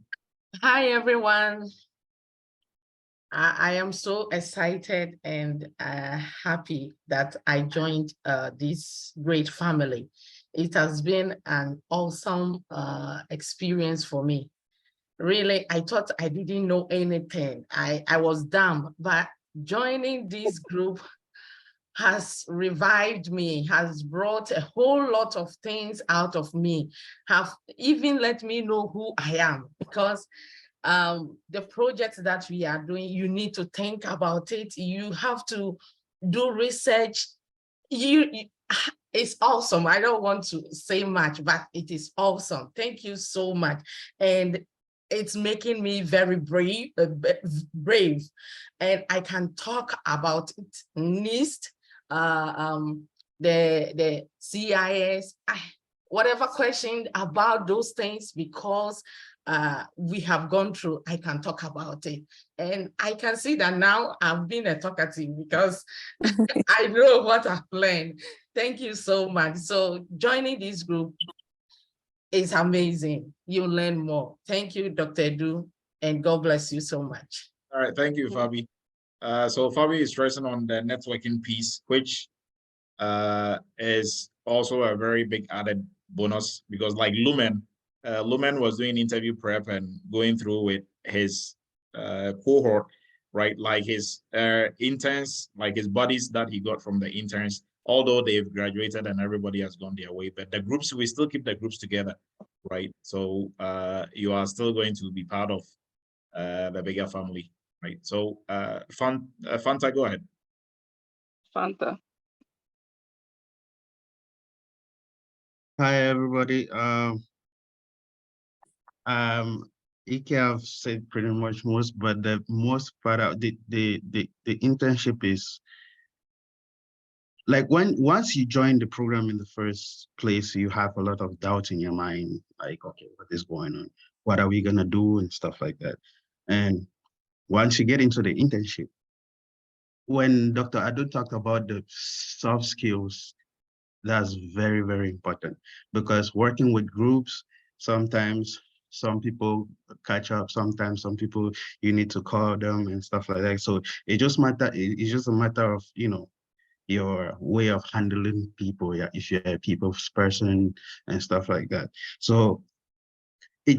Hi, everyone. I am so excited and happy that I joined this great family. It has been an awesome experience for me. Really, I thought I didn't know anything. I was dumb, but joining this group has revived me, has brought a whole lot of things out of me, have even let me know who I am, because the projects that we are doing, you need to think about it. You have to do research. it's awesome. I don't want to say much, but it is awesome. Thank you so much. And it's making me very brave, and I can talk about it. NIST, the CIS, whatever question about those things, because we have gone through, I can talk about it. And I can see that now I've been a talkative because I know what I've learned. Thank you so much. So joining this group is amazing. You learn more. Thank you, Dr. Edu, and God bless you so much. All right, thank you, Fabi. So Fabi is stressing on the networking piece, which is also a very big added bonus, because like Lumen was doing interview prep and going through with his cohort, right? Like his interns, like his buddies that he got from the interns, although they've graduated and everybody has gone their way, but the groups, we still keep the groups together, right? So you are still going to be part of the bigger family, right? So Fanta, go ahead. Fanta. Hi everybody. Ike have said pretty much most, but the most part of the internship is like once you join the program in the first place, you have a lot of doubt in your mind, like, okay, what is going on? What are we gonna do and stuff like that. And once you get into the internship, when Dr. Adu talked about the soft skills, that's very, very important, because working with groups, sometimes some people catch up, sometimes some people you need to call them and stuff like that. So it's just a matter of, you know, your way of handling people. Yeah, if you're a people's person and stuff like that. So the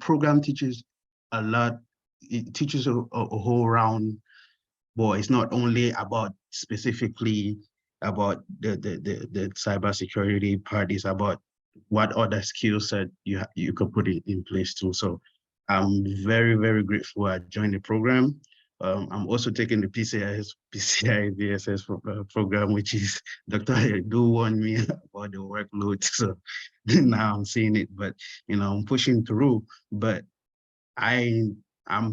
program teaches a lot. It teaches a whole round. But it's not only about specifically about the cybersecurity part, it's about what other skill set you could put it in place too. So I'm very, very grateful I joined the program. I'm also taking the PCI DSS program, which is Dr. Edu warned me about the workload. So now I'm seeing it, but you know, I'm pushing through. But I'm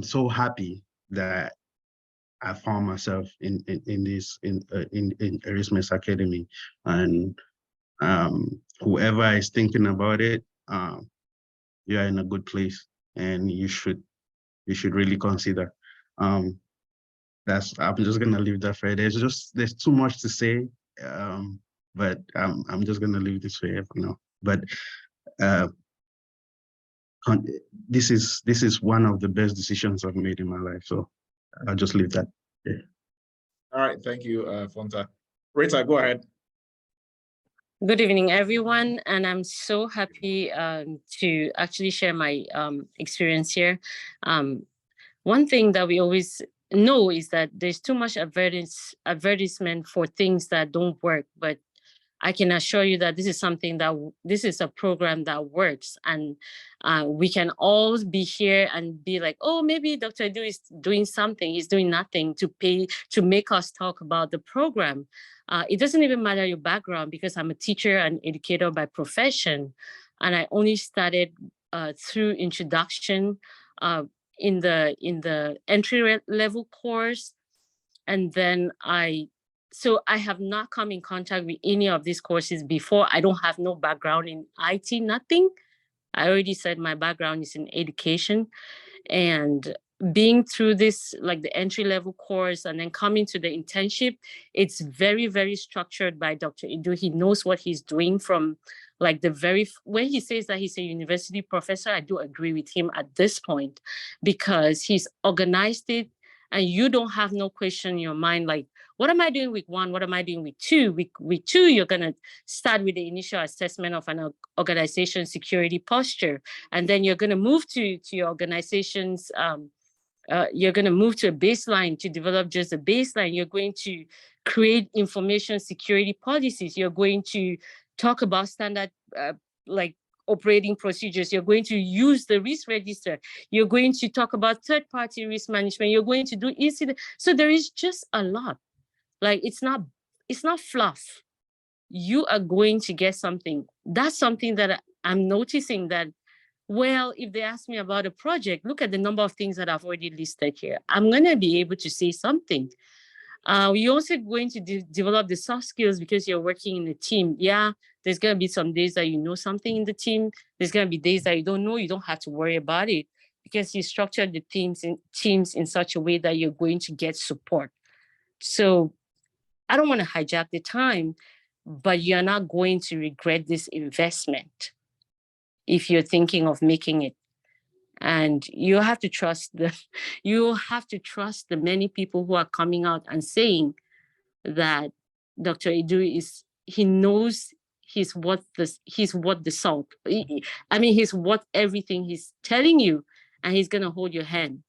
so happy that I found myself in Eretmis Academy, and whoever is thinking about it, you're in a good place, and you should really consider. I'm just gonna leave that for there's too much to say, but I'm just gonna leave this for now. But this is one of the best decisions I've made in my life, so I'll just leave that. Yeah. All right, thank you, Fonta. Rita, go ahead. Good evening, everyone, and I'm so happy to actually share my experience here. One thing that we always know is that there's too much advertisement for things that don't work, but I can assure you that this is a program that works, and we can all be here and be like, oh, maybe Dr. Edu is doing something, he's doing nothing to make us talk about the program. It doesn't even matter your background, because I'm a teacher and educator by profession, and I only started through introduction in the entry level course, and then so I have not come in contact with any of these courses before. I don't have no background in IT, nothing. I already said my background is in education, and being through this, like the entry level course, and then coming to the internship, it's very, very structured by Dr. Edu. He knows what he's doing from like when he says that he's a university professor, I do agree with him at this point, because he's organized it, and you don't have no question in your mind, like, what am I doing week 1? What am I doing week 2? Week 2, you're gonna start with the initial assessment of an organization security posture. And then you're gonna move to your organization's, you're gonna move to a baseline to develop just a baseline. You're going to create information security policies. You're going to talk about standard, like operating procedures. You're going to use the risk register. You're going to talk about third-party risk management. You're going to do incident. So there is just a lot. Like, it's not it's not fluff. You are going to get something. That's something that I'm noticing that, well, if they ask me about a project, look at the number of things that I've already listed here. I'm going to be able to say something. You're also going to develop the soft skills because you're working in a team. Yeah, there's going to be some days that you know something in the team. There's going to be days that you don't know. You don't have to worry about it because you structured the teams in such a way that you're going to get support. So I don't want to hijack the time, but you're not going to regret this investment if you're thinking of making it. And you have to trust the many people who are coming out and saying that Dr. Edu he knows he's what the salt. I mean, he's what everything he's telling you, and he's gonna hold your hand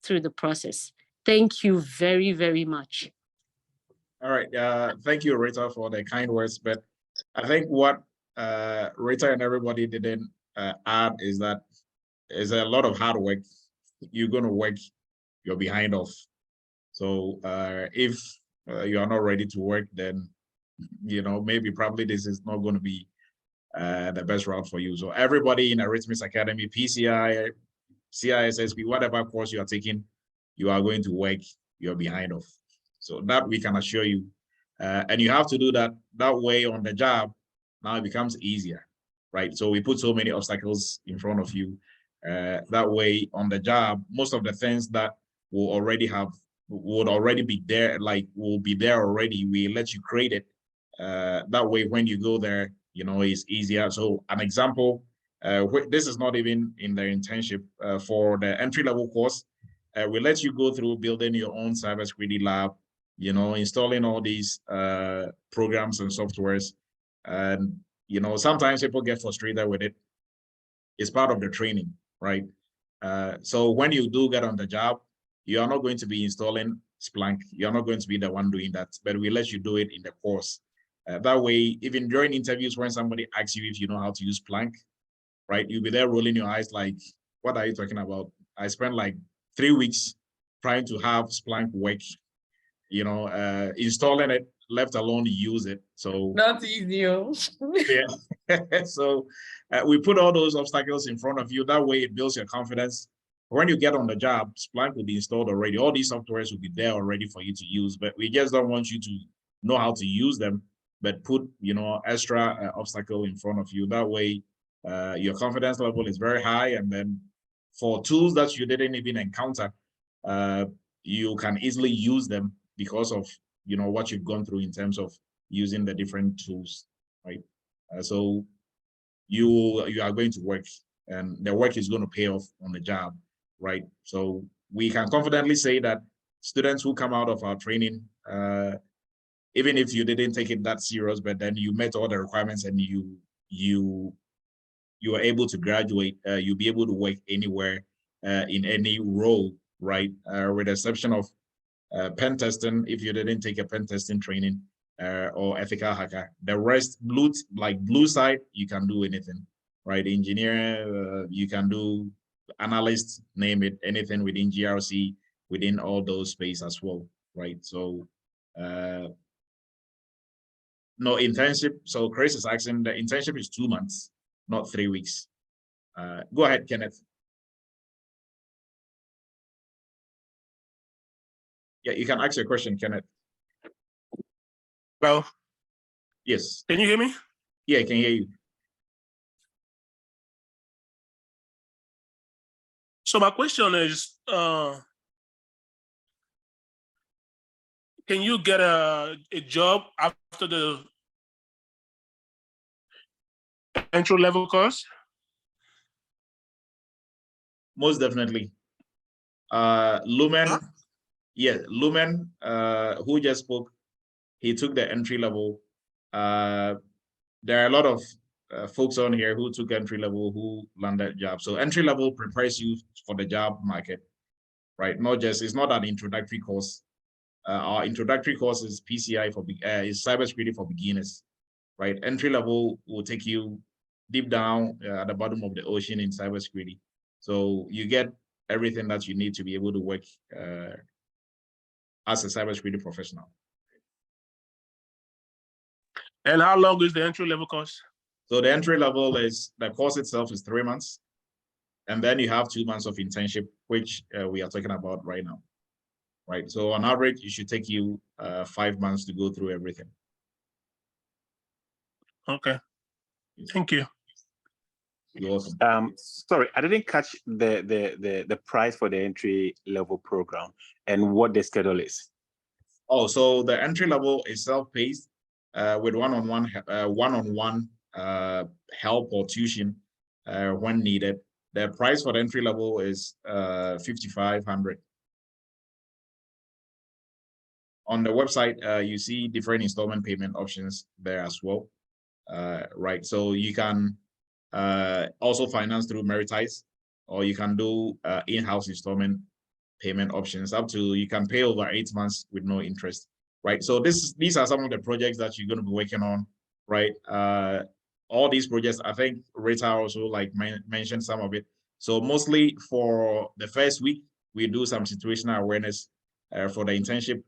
through the process. Thank you very, very much. All right. Thank you, Rita, for the kind words. But I think what Rita and everybody didn't add is that there's a lot of hard work. You're going to work your behind off. So if you are not ready to work, then, you know, maybe probably this is not going to be the best route for you. So everybody in Eretmis Academy, PCI, CISSP, whatever course you are taking, you are going to work your behind off. So that we can assure you. And you have to do that way on the job. Now it becomes easier, right? So we put so many obstacles in front of you. That way on the job, most of the things that would already be there, like will be there already. We let you create it. That way, when you go there, you know, it's easier. So an example, this is not even in the internship for the entry-level course. We let you go through building your own cybersecurity lab, you know, installing all these programs and softwares. And, you know, sometimes people get frustrated with it. It's part of the training, right? So when you do get on the job, you are not going to be installing Splunk. You're not going to be the one doing that, but we let you do it in the course. That way, even during interviews, when somebody asks you if you know how to use Splunk, right? You'll be there rolling your eyes like, what are you talking about? I spent like 3 weeks trying to have Splunk work, you know, installing it, let alone use it. So Not easy. yeah. So we put all those obstacles in front of you. That way it builds your confidence. When you get on the job, Splunk will be installed already. All these softwares will be there already for you to use, but we just don't want you to know how to use them, but put, you know, extra obstacle in front of you. That way your confidence level is very high. And then for tools that you didn't even encounter, you can easily use them because of, you know, what you've gone through in terms of using the different tools, right? So you are going to work, and the work is going to pay off on the job, right? So we can confidently say that students who come out of our training, even if you didn't take it that serious, but then you met all the requirements and you are able to graduate, you'll be able to work anywhere in any role, right? With the exception of pen testing, if you didn't take a pen testing training, or ethical hacker. The rest, blue side, you can do anything, right? Engineer, you can do analyst, name it, anything within GRC, within all those space as well, right? So no internship. So Chris is asking, the internship is 2 months, not 3 weeks. Go ahead, Kenneth. Yeah, you can ask your question, Kenneth. Well, yes. Can you hear me? Yeah, I can hear you. So my question is, can you get a job after the entry level course? Most definitely. Lumen, huh? Yeah, Lumen, who just spoke, he took the entry level. There are a lot of folks on here who took entry level who landed jobs. So entry level prepares you for the job market, right? It's not an introductory course. Our introductory course is PCI is cybersecurity for beginners, right? Entry level will take you deep down at the bottom of the ocean in cybersecurity. So you get everything that you need to be able to work as a cybersecurity professional. And how long is the entry level course? So the entry level is, the course itself is 3 months. And then you have 2 months of internship, which we are talking about right now. Right. So on average, it should take you 5 months to go through everything. Okay. Thank you. You're welcome. Sorry, I didn't catch the price for the entry level program and what the schedule is. Oh, so the entry level is self-paced with one-on-one help or tuition when needed. The price for the entry level is $5,500. On the website, you see different installment payment options there as well. Right, so you can also finance through Meritize, or you can do in-house installment payment options up to, you can pay over 8 months with no interest. Right, so these are some of the projects that you're going to be working on. Right, all these projects, I think Rita also like mentioned some of it. So mostly for the first week, we do some situational awareness. For the internship,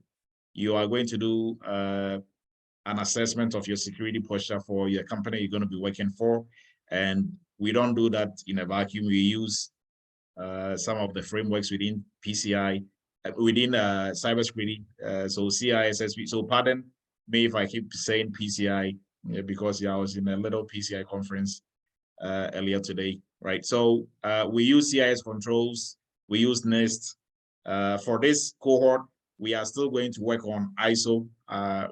you are going to do an assessment of your security posture for your company you're going to be working for. And we don't do that in a vacuum. We use some of the frameworks within PCI, within cybersecurity. So CISSP. So pardon me if I keep saying PCI, because I was in a little PCI conference earlier today, right? So we use CIS controls, we use NIST. For this cohort, we are still going to work on ISO.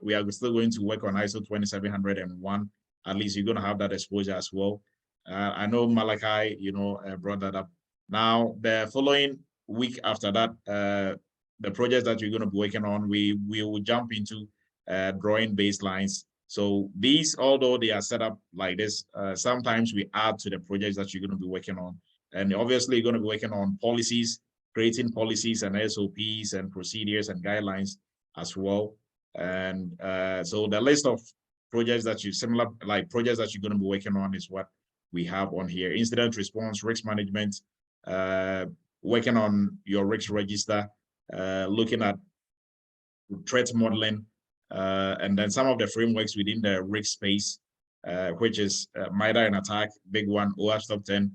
We are still going to work on ISO 27001. At least you're going to have that exposure as well. I know Malachi, brought that up. Now, the following week after that, the projects that you're going to be working on, we will jump into drawing baselines. So these, although they are set up like this, sometimes we add to the projects that you're going to be working on. And obviously, you're going to be working on policies, creating policies and SOPs and procedures and guidelines as well. And so the list of projects that projects that you're going to be working on is what we have on here: incident response, risk management, working on your risk register, looking at threat modeling, and then some of the frameworks within the risk space, which is MITRE and attack, big one, OWASP top 10,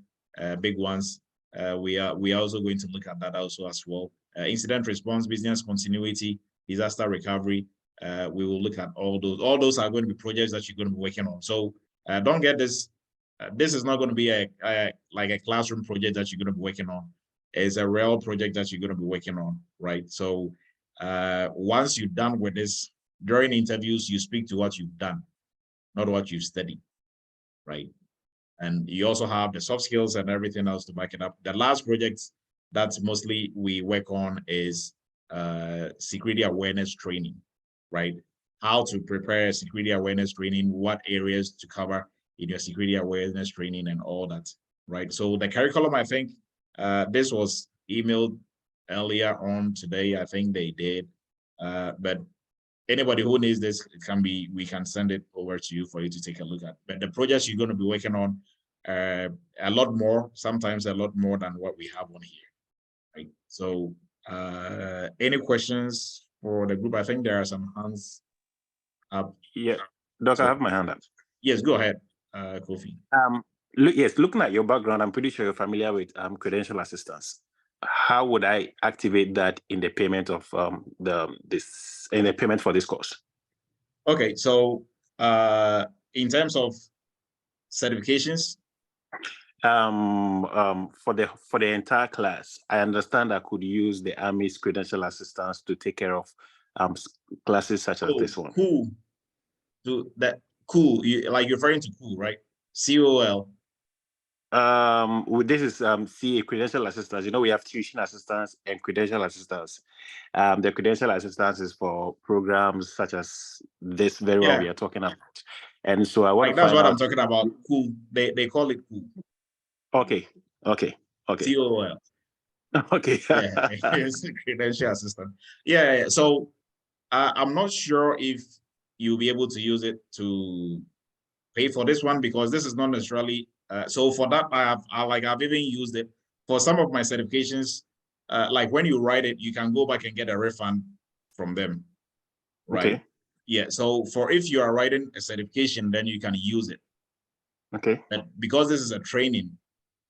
big ones. We are also going to look at that also as well. Incident response, business continuity, disaster recovery. We will look at all those. All those are going to be projects that you're going to be working on. So don't get this. This is not going to be like a classroom project that you're going to be working on. It's a real project that you're going to be working on, right? So once you're done with this, during interviews, you speak to what you've done, not what you've studied, right? And you also have the soft skills and everything else to back it up. The last project that mostly we work on is security awareness training, right? How to prepare security awareness training, what areas to cover in your security awareness training and all that, right? So the curriculum, I think this was emailed earlier on today. I think they did, but anybody who needs this, we can send it over to you for you to take a look at. But the projects you're going to be working on, a lot more, sometimes a lot more than what we have on here, right? So any questions for the group? I think there are some hands up. Yeah, Doc, I have my hand up. Yes, go ahead, Kofi. Yes, looking at your background, I'm pretty sure you're familiar with credential assistance. How would I activate that in the payment of in the payment for this course? Okay, so in terms of certifications, for the entire class, I understand I could use the Army's credential assistance to take care of classes such as this one. Cool. So that cool, like you're referring to cool, right? COL. This is CA, credential assistance. We have tuition assistance and credential assistance. The credential assistance is for programs such as this very one we are talking about. And so I want to that's find what out. I'm talking about. Cool. They call it cool. Okay. COL. Okay. Yeah, it's the credential assistant. Yeah. So I'm not sure if you'll be able to use it to pay for this one, because this is not necessarily. So for that, I've even used it for some of my certifications. Like when you write it, you can go back and get a refund from them, right? Okay. Yeah, so for if you are writing a certification, then you can use it. Okay. But because this is a training,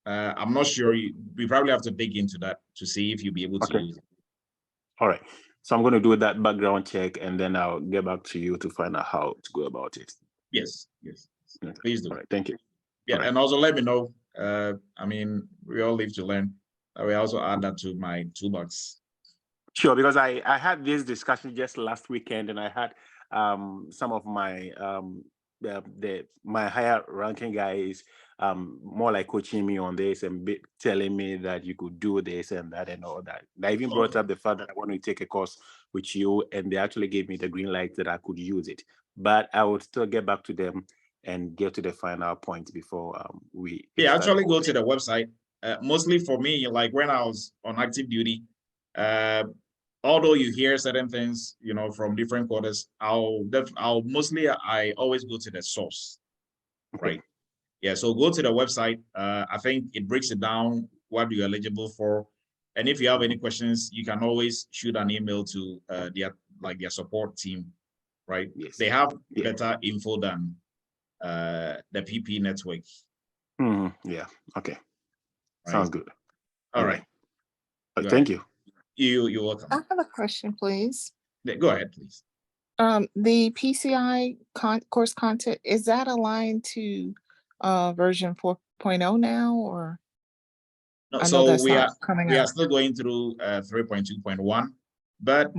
I'm not sure. We probably have to dig into that to see if you'll be able to use it. All right. So I'm going to do that background check, and then I'll get back to you to find out how to go about it. Yes, yes. Okay. Please do. All right. Thank you. Yeah, Right. and also let me know. I mean, we all live to learn. I will also add that to my toolbox. Sure, because I had this discussion just last weekend, and I had some of my my higher ranking guys more like coaching me on this and telling me that you could do this and that and all that. And I even brought up the fact that I want to take a course with you, and they actually gave me the green light that I could use it. But I would still get back to them and get to the final point before we. Yeah, actually go to the website. Mostly for me, like when I was on active duty, although you hear certain things, you know, from different quarters, I always go to the source, right? Yeah, so go to the website. I think it breaks it down what you're eligible for, and if you have any questions, you can always shoot an email to their support team, right? Yes. They have better info than the PP network. Yeah. Okay. Right. Sounds good. All right. Thank you. You're welcome. I have a question, please. Go ahead, please. The PCI course content, is that aligned to version 4.0 now, or? No, I know so that's we not are coming we are out. still going through 3.2.1, but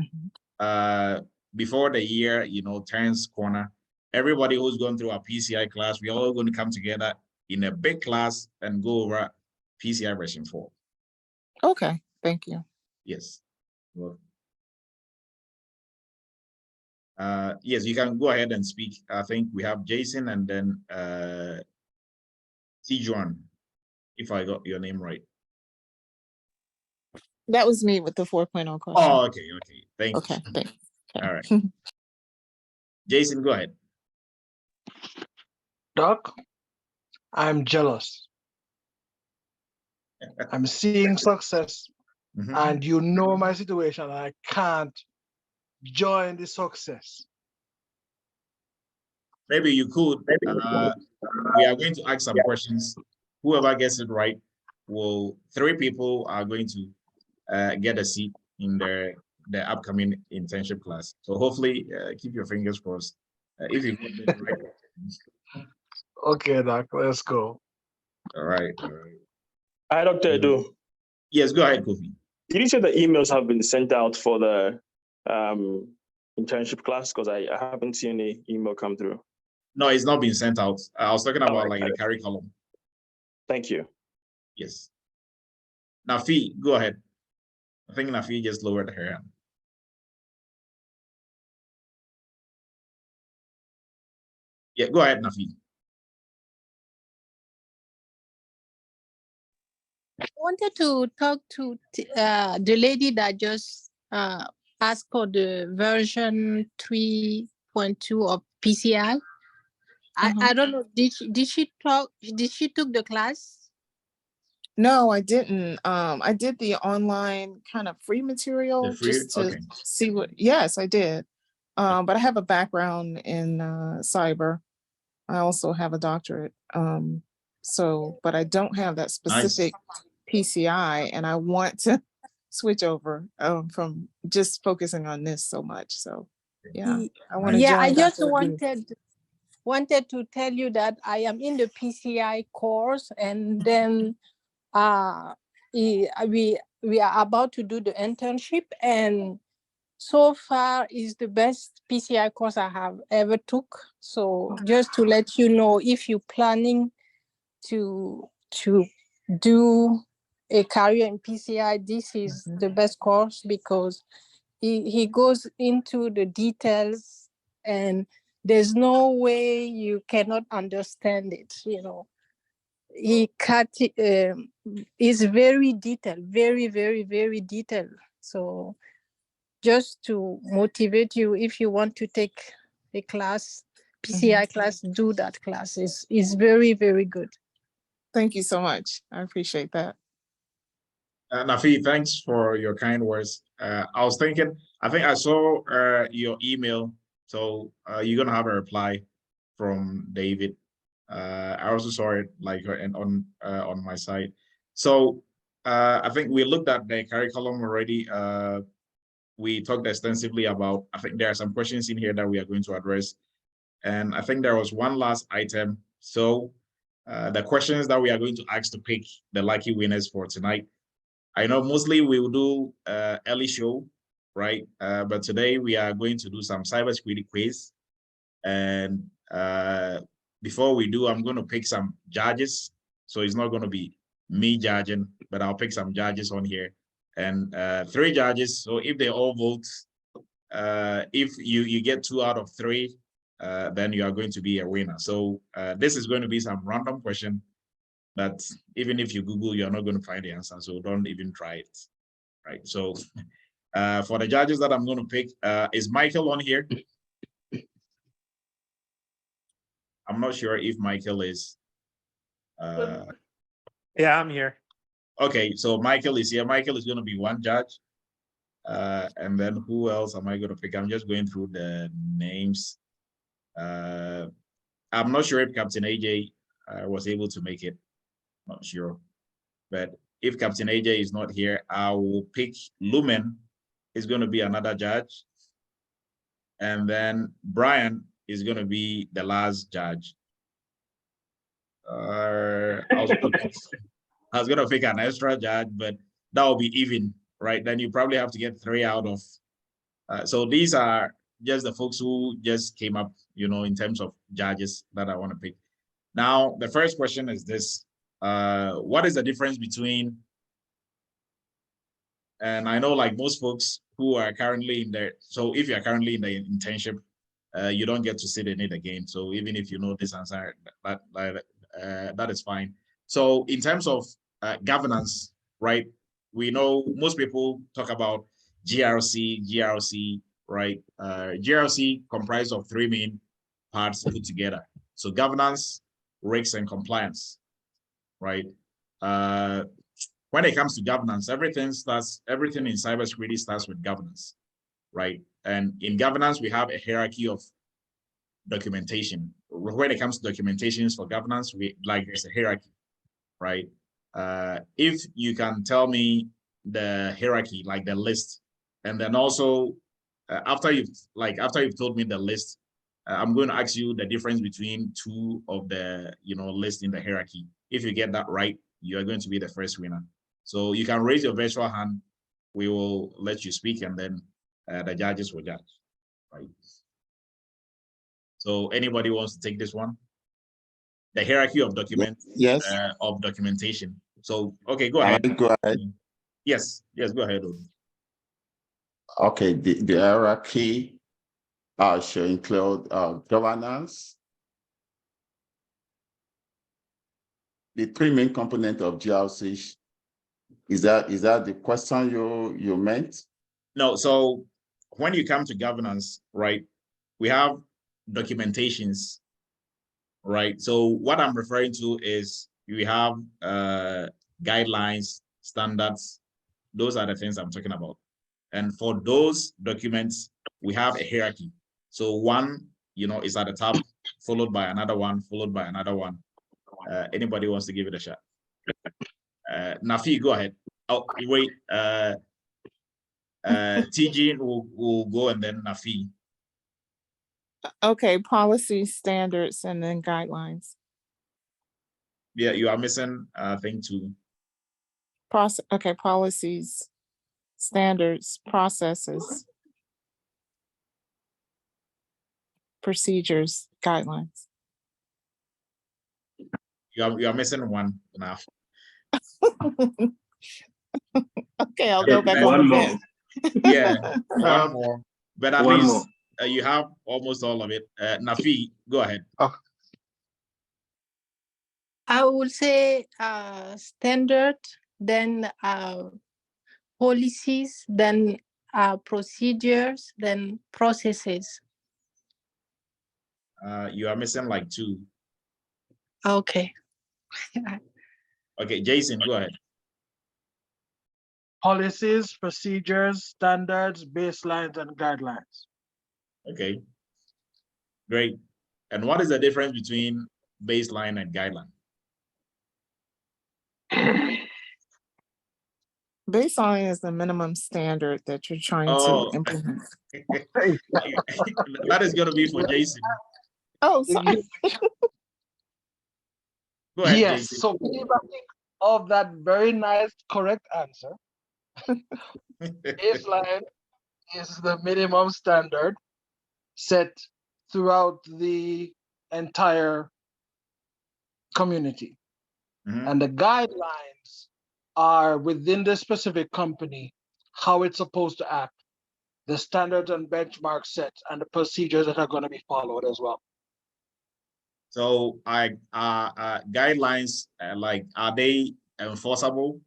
before the year, you know, turns corner, everybody who's going through a PCI class, we're all going to come together in a big class and go over PCI version 4. Okay, thank you. Yes. Well, yes, you can go ahead and speak. I think we have Jason and then Tijuan, if I got your name right. That was me with the 4.0 question. Oh, okay, okay. Thank you. Okay, thanks. All right. Jason, go ahead. Doc, I'm jealous. I'm seeing success, and you know my situation. I can't join the success. Maybe you could. We are going to ask some questions. Whoever gets it right will. 3 people are going to get a seat in the upcoming internship class. So hopefully, keep your fingers crossed. If you get it right. Okay, Doc, let's go. All right. All right. Hi, Dr. Edu. Yes, go ahead, Kofi. Did you say the emails have been sent out for the internship class? Because I haven't seen any email come through. No, it's not been sent out. I was talking about like the curriculum. Thank you. Yes. Nafi, go ahead. I think Nafi just lowered her hand. Yeah, go ahead, Nafi. I wanted to talk to the lady that just asked for the version 3.2 of PCI. I don't know. Did she took the class? No, I didn't. I did the online kind of free material just to see what. Yes, I did. But I have a background in cyber. I also have a doctorate. But I don't have that specific PCI, and I want to switch over from just focusing on this so much. So yeah, I want to. Yeah, I just wanted to tell you that I am in the PCI course, and then we are about to do the internship, and so far is the best PCI course I have ever took. So just to let you know, if you're planning to do a career in PCI, this is the best course, because he goes into the details, and there's no way you cannot understand it. You know, he is very detailed, very, very, very detailed. So just to motivate you, if you want to take a class, PCI class, do that class. It's very, very good. Thank you so much. I appreciate that. Nafi, thanks for your kind words. I was thinking, I think I saw your email So you're gonna have a reply from David. I also saw it like on my side. So I think we looked at the curriculum already. We talked extensively about, I think there are some questions in here that we are going to address. And I think there was one last item. So the questions that we are going to ask to pick the lucky winners for tonight. I know mostly we will do early show, right? But today we are going to do some cybersecurity quiz. And before we do, I'm going to pick some judges. So it's not going to be me judging, but I'll pick some judges on here. And 3 judges. So if they all vote, if you get 2 out of 3, then you are going to be a winner. So this is going to be some random question that even if you Google, you're not going to find the answer. So don't even try it, right? So for the judges that I'm going to pick, is Michael on here? I'm not sure if Michael is. Yeah, I'm here. Okay, so Michael is here. Michael is going to be one judge. And then who else am I going to pick? I'm just going through the names. I'm not sure if Captain AJ was able to make it. Not sure. But if Captain AJ is not here, I will pick Lumen. Is going to be another judge. And then Brian is going to be the last judge. I was going to pick an extra judge, but that will be even, right? Then you probably have to get 3 out of. So these are just the folks who just came up, you know, in terms of judges that I want to pick. Now, the first question is this. What is the difference between, and I know like most folks who are currently in there, so if you're currently in the internship, you don't get to sit in it again. So even if you know this answer, that is fine. So in terms of governance, right? We know most people talk about GRC, right? GRC comprised of 3 main parts put together. So governance, risks, and compliance, right? When it comes to governance, everything in cybersecurity starts with governance, right? And in governance, we have a hierarchy of documentation. When it comes to documentations for governance, there's a hierarchy, right? If you can tell me the hierarchy, like the list, and then also after you've told me the list, I'm going to ask you the difference between 2 of the list in the hierarchy. If you get that right, you are going to be the first winner. So you can raise your virtual hand. We will let you speak, and then the judges will judge, right? So anybody wants to take this one? The hierarchy of documents, yes, of documentation. So, okay, go ahead. Go ahead. Yes, go ahead. Okay, the hierarchy should include governance. The 3 main components of GRC. Is that the question you meant? No, so when you come to governance, right, we have documentations, right? So what I'm referring to is we have guidelines, standards. Those are the things I'm talking about. And for those documents, we have a hierarchy. So one, is at the top, followed by another one, followed by another one. Anybody wants to give it a shot? Nafi, go ahead. Oh, wait. TG will go, and then Nafi. Okay, policies, standards, and then guidelines. Yeah, you are missing thing 2. Okay, policies, standards, processes, procedures, guidelines. You are missing 1 now. Okay, I'll go back on the bench. Yeah, 1 more. But at least you have almost all of it. Nafi, go ahead. I would say standard, then policies, then procedures, then processes. You are missing like 2. Okay. Okay, Jason, go ahead. Policies, procedures, standards, baselines, and guidelines. Okay. Great. And what is the difference between baseline and guideline? Baseline is the minimum standard that you're trying to implement. That is going to be for Jason. Oh, sorry. Go ahead, yes, Jason. so piggybacking of that very nice, correct answer. Baseline is the minimum standard set throughout the entire community. And the guidelines are within the specific company, how it's supposed to act, the standards and benchmarks set, and the procedures that are going to be followed as well. So, guidelines, like, are they enforceable?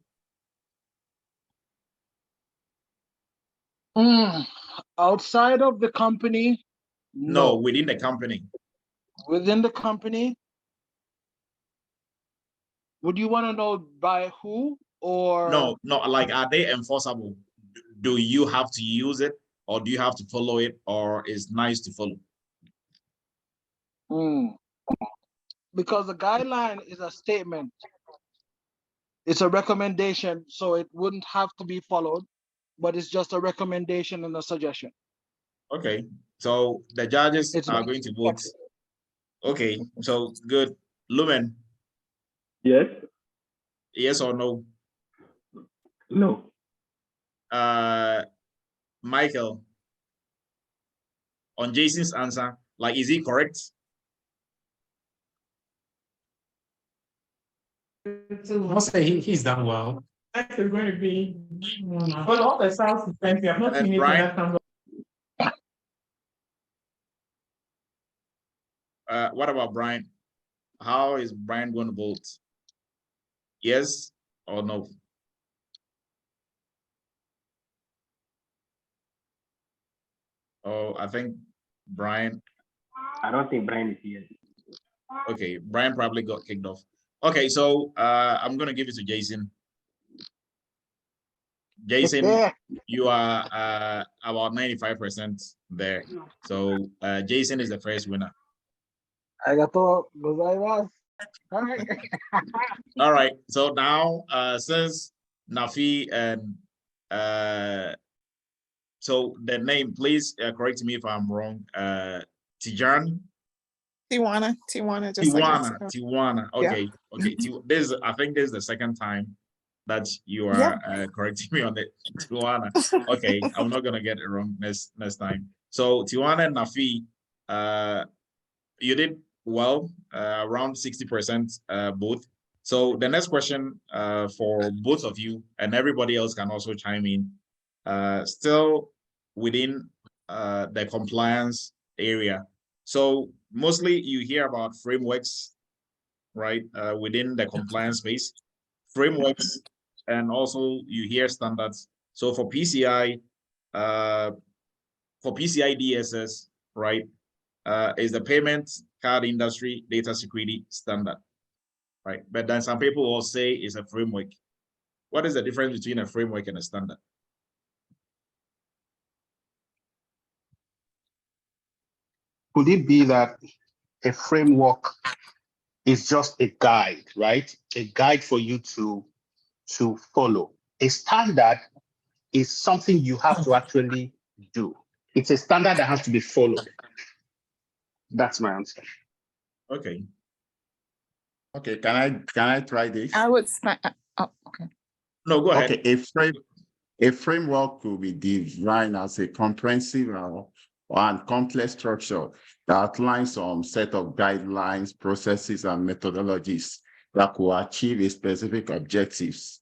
Outside of the company? No, within the company. Within the company? Would you want to know by who or? No, like, are they enforceable? Do you have to use it, or do you have to follow it, or is nice to follow? Because the guideline is a statement. It's a recommendation, so it wouldn't have to be followed, but it's just a recommendation and a suggestion. Okay, so the judges are going to vote. Okay, so good. Lumen? Yes. Yes or no? No. Michael? On Jason's answer, like, is he correct? I'll say he's done well. Next is going to be, but all the sounds is plenty. I've not seen anything that comes up. What about Brian? How is Brian going to vote? Yes or no? Oh, I think Brian. I don't think Brian is here. Okay, Brian probably got kicked off. Okay, so I'm going to give it to Jason. Jason, you are about 95% there. So Jason is the first winner. All right. So now, since Nafi and so the name, please correct me if I'm wrong. Tijan. Tijuana. Tijuana. Okay. Yeah. Okay. This, I think this is the second time that you are correcting me on it. Tijuana. Okay. I'm not gonna get it wrong next time. So Tijuana and Nafi, you did well, around 60% both. So the next question for both of you, and everybody else can also chime in, still within the compliance area. So mostly you hear about frameworks, right, within the compliance space, frameworks, and also you hear standards. So for PCI DSS, right, is the payment card industry data security standard, right? But then some people will say it's a framework. What is the difference between a framework and a standard? Could it be that a framework is just a guide, right? A guide for you to follow. A standard is something you have to actually do. It's a standard that has to be followed. That's my answer. Okay. Okay, can I try this? I would okay. No, go ahead. Okay, a framework could be designed as a comprehensive and complex structure that outlines some set of guidelines, processes, and methodologies that could achieve a specific objectives.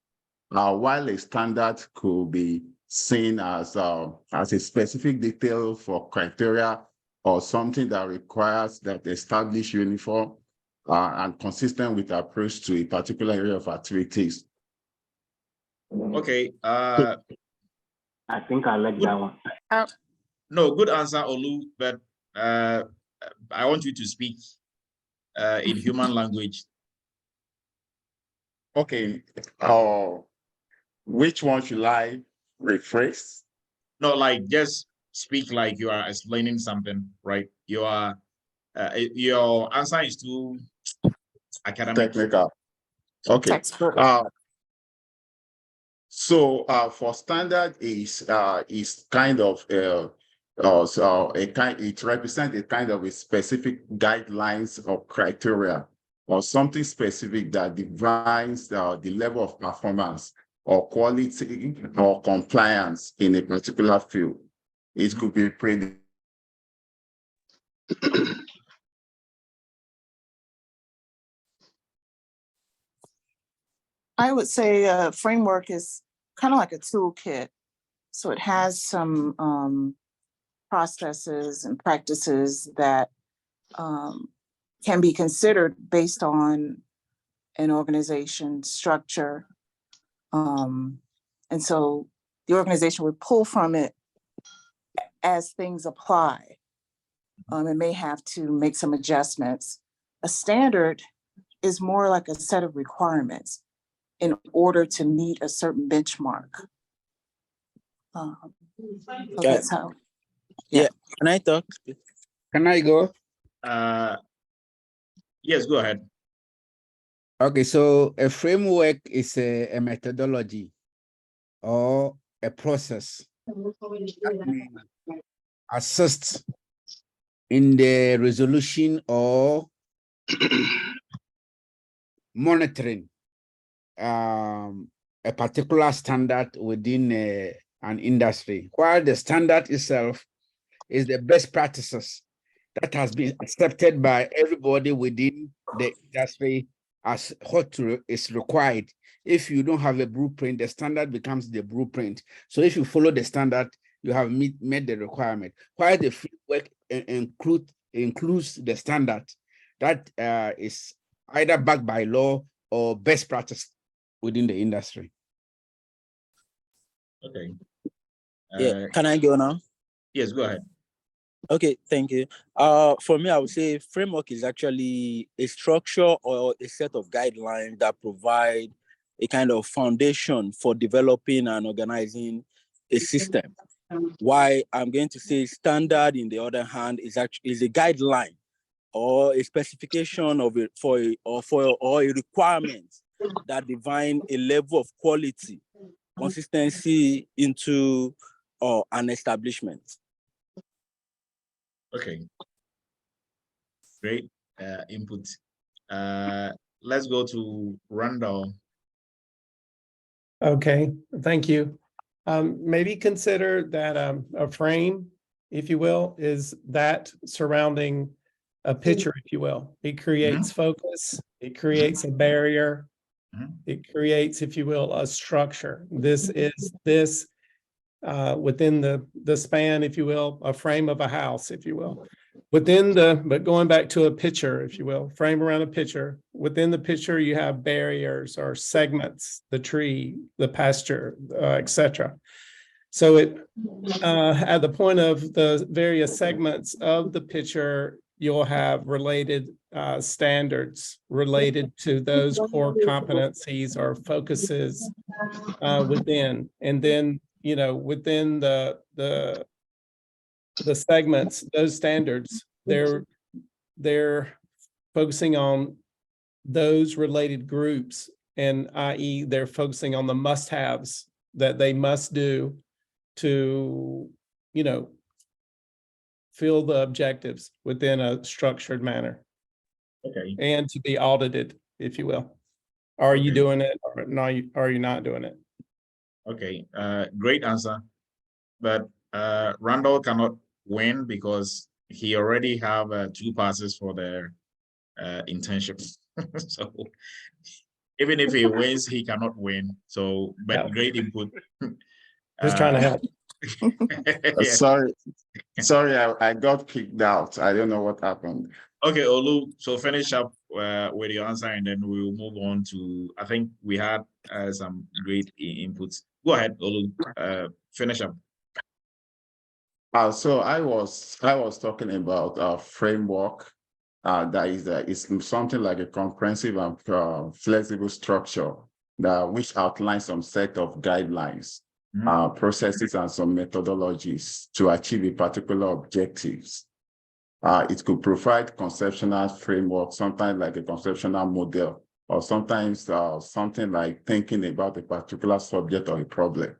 While a standard could be seen as a specific detail for criteria or something that requires that establish uniform and consistent with approach to a particular area of activities. Okay. I think I like that one. No, good answer, Olu, but I want you to speak in human language. Okay. Which one should I rephrase? No, like, just speak like you are explaining something, right? You are Your answer is too academic. Technical. Okay. So for standard is kind of it represents a kind of a specific guidelines or criteria or something specific that defines the level of performance or quality or compliance in a particular field. It could be pretty. I would say a framework is kind of like a toolkit. So it has some processes and practices that can be considered based on an organization structure. And so the organization would pull from it as things apply. It may have to make some adjustments. A standard is more like a set of requirements in order to meet a certain benchmark. So that's how. Yeah. Can I talk? Can I go? Yes, go ahead. Okay, so a framework is a methodology or a process that may assist in the resolution or monitoring a particular standard within an industry, while the standard itself is the best practices that has been accepted by everybody within the industry as what is required. If you don't have a blueprint, the standard becomes the blueprint. So if you follow the standard, you have met the requirement. While the framework includes the standard that is either backed by law or best practice within the industry. Okay. Yeah, can I go now? Yes, go ahead. Okay, thank you. For me, I would say framework is actually a structure or a set of guidelines that provide a kind of foundation for developing and organizing a system. Why I'm going to say standard, in the other hand, is a guideline or a specification of it for a requirement that define a level of quality, consistency into an establishment. Okay. Great input. Let's go to Randall. Okay, thank you. Maybe consider that a frame, if you will, is that surrounding a picture, if you will. It creates focus, it creates a barrier, it creates, if you will, a structure. This is within the span, if you will, a frame of a house, if you will. But going back to a picture, if you will, frame around a picture, within the picture, you have barriers or segments, the tree, the pasture, etc. So at the point of the various segments of the picture, you'll have related standards related to those core competencies or focuses within. And then, you know, within the segments, those standards, they're focusing on those related groups, and i.e. they're focusing on the must-haves that they must do to, you know, fill the objectives within a structured manner. Okay. And to be audited, if you will. Are you doing it or not? Are you not doing it? Okay, great answer. But Randall cannot win because he already have 2 passes for the internship. So even if he wins, he cannot win. So, but great input. Just trying to help. Yeah. Sorry, I got kicked out. I don't know what happened. Okay, Olu, so finish up with your answer and then we'll move on to, I think we had some great inputs. Go ahead, Olu, finish up. So I was talking about a framework that is something like a comprehensive and flexible structure which outlines some set of guidelines, processes, and some methodologies to achieve a particular objectives. It could provide conceptual framework, sometimes like a conceptual model, or sometimes something like thinking about a particular subject or a problem.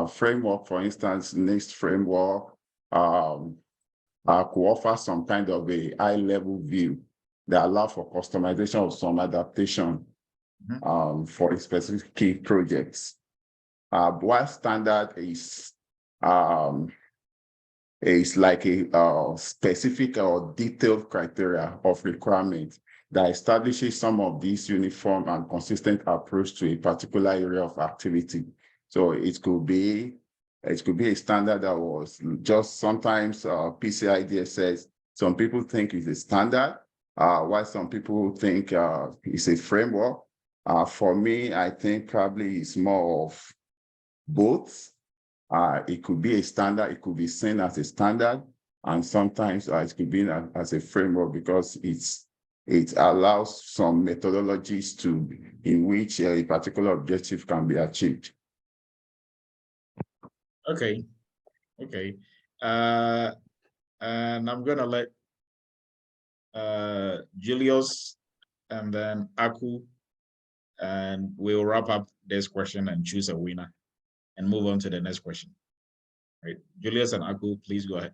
Framework, for instance, NIST framework could offer some kind of a high-level view that allow for customization of some adaptation for a specific key projects. While standard is like a specific or detailed criteria of requirement that establishes some of these uniform and consistent approach to a particular area of activity. So it could be a standard that was just sometimes PCI DSS. Some people think it's a standard, while some people think it's a framework. For me, I think probably it's more of both. It could be a standard, it could be seen as a standard, and sometimes it could be as a framework because it allows some methodologies in which a particular objective can be achieved. Okay. And I'm gonna let Julius and then Aku, and we'll wrap up this question and choose a winner and move on to the next question. Right, Julius and Aku, please go ahead.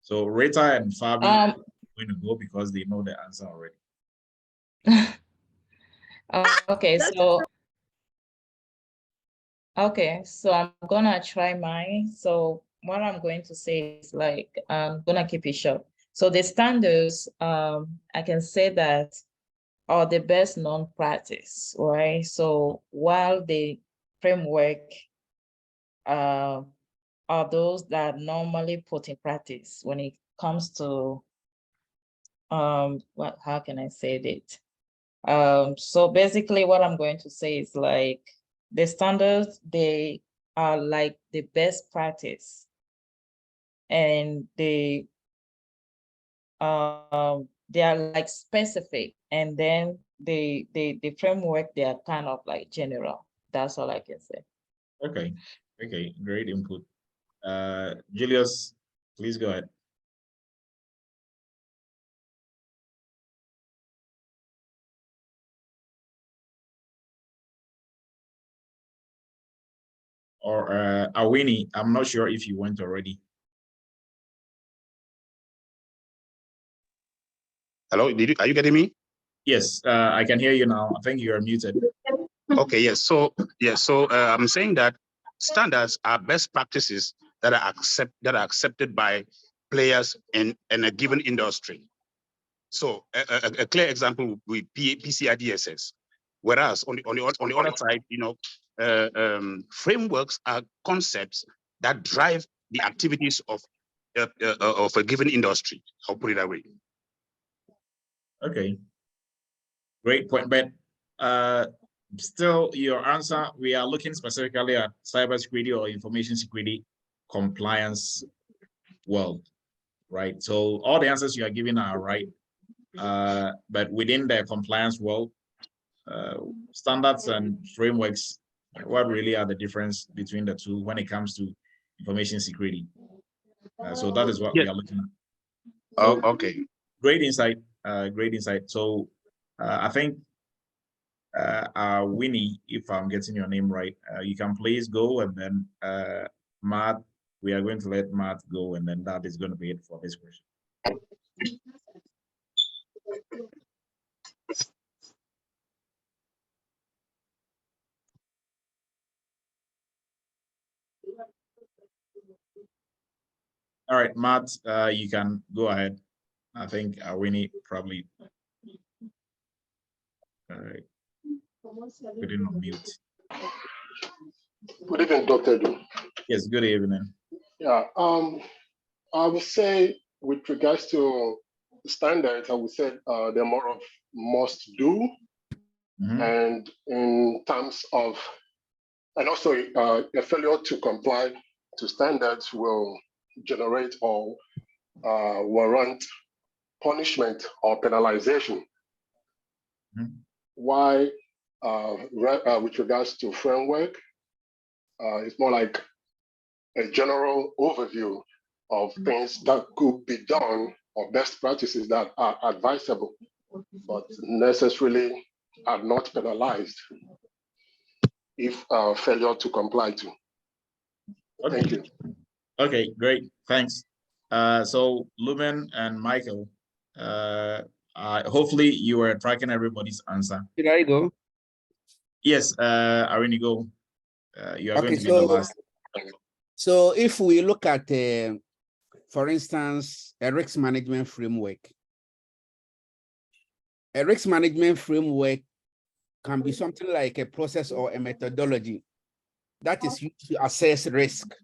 So Rita and Fabi are going to go because they know the answer already. Okay, so I'm gonna try mine. So what I'm going to say is like, I'm gonna keep it short. So the standards, I can say that are the best known practice, right? So while the framework are those that normally put in practice when it comes to, how can I say it? So basically what I'm going to say is like, the standards, they are like the best practice, and they are like specific, and then the framework, they are kind of like general. That's all I can say. Okay, great input. Julius, please go ahead. Or Awini, I'm not sure if you went already. Hello, are you getting me? Yes, I can hear you now. I think you are muted. Okay, yes. So I'm saying that standards are best practices that are accepted by players in a given industry. So a clear example would be PCI DSS. Whereas on the other side, frameworks are concepts that drive the activities of a given industry. I'll put it that way. Okay, great point. But still, your answer, we are looking specifically at cybersecurity or information security compliance world, right? So all the answers you are giving are right. But within the compliance world, standards and frameworks, what really are the difference between the two when it comes to information security? So that is what we are looking at. So, okay. Great insight. Great insight. So I think Winnie, if I'm getting your name right, you can please go, and then Matt, we are going to let Matt go, and then that is going to be it for this question. All right, Matt, you can go ahead. I think Winnie probably putting on mute. Good evening, Dr. Du. Yes, good evening. Yeah, I would say with regards to standards, I would say they're more of must do. And in terms of, and also a failure to comply to standards will generate or warrant punishment or penalization. Why, with regards to framework, It's more like a general overview of things that could be done or best practices that are advisable, but necessarily are not penalized if failure to comply to. Okay. Thank you. Okay, great, thanks. So Lumen and Michael, hopefully you are tracking everybody's answer. Did I go? Yes, Arini, go. You are going to be the last. So if we look at, for instance, a risk management framework, a risk management framework can be something like a process or a methodology that is used to assess risk.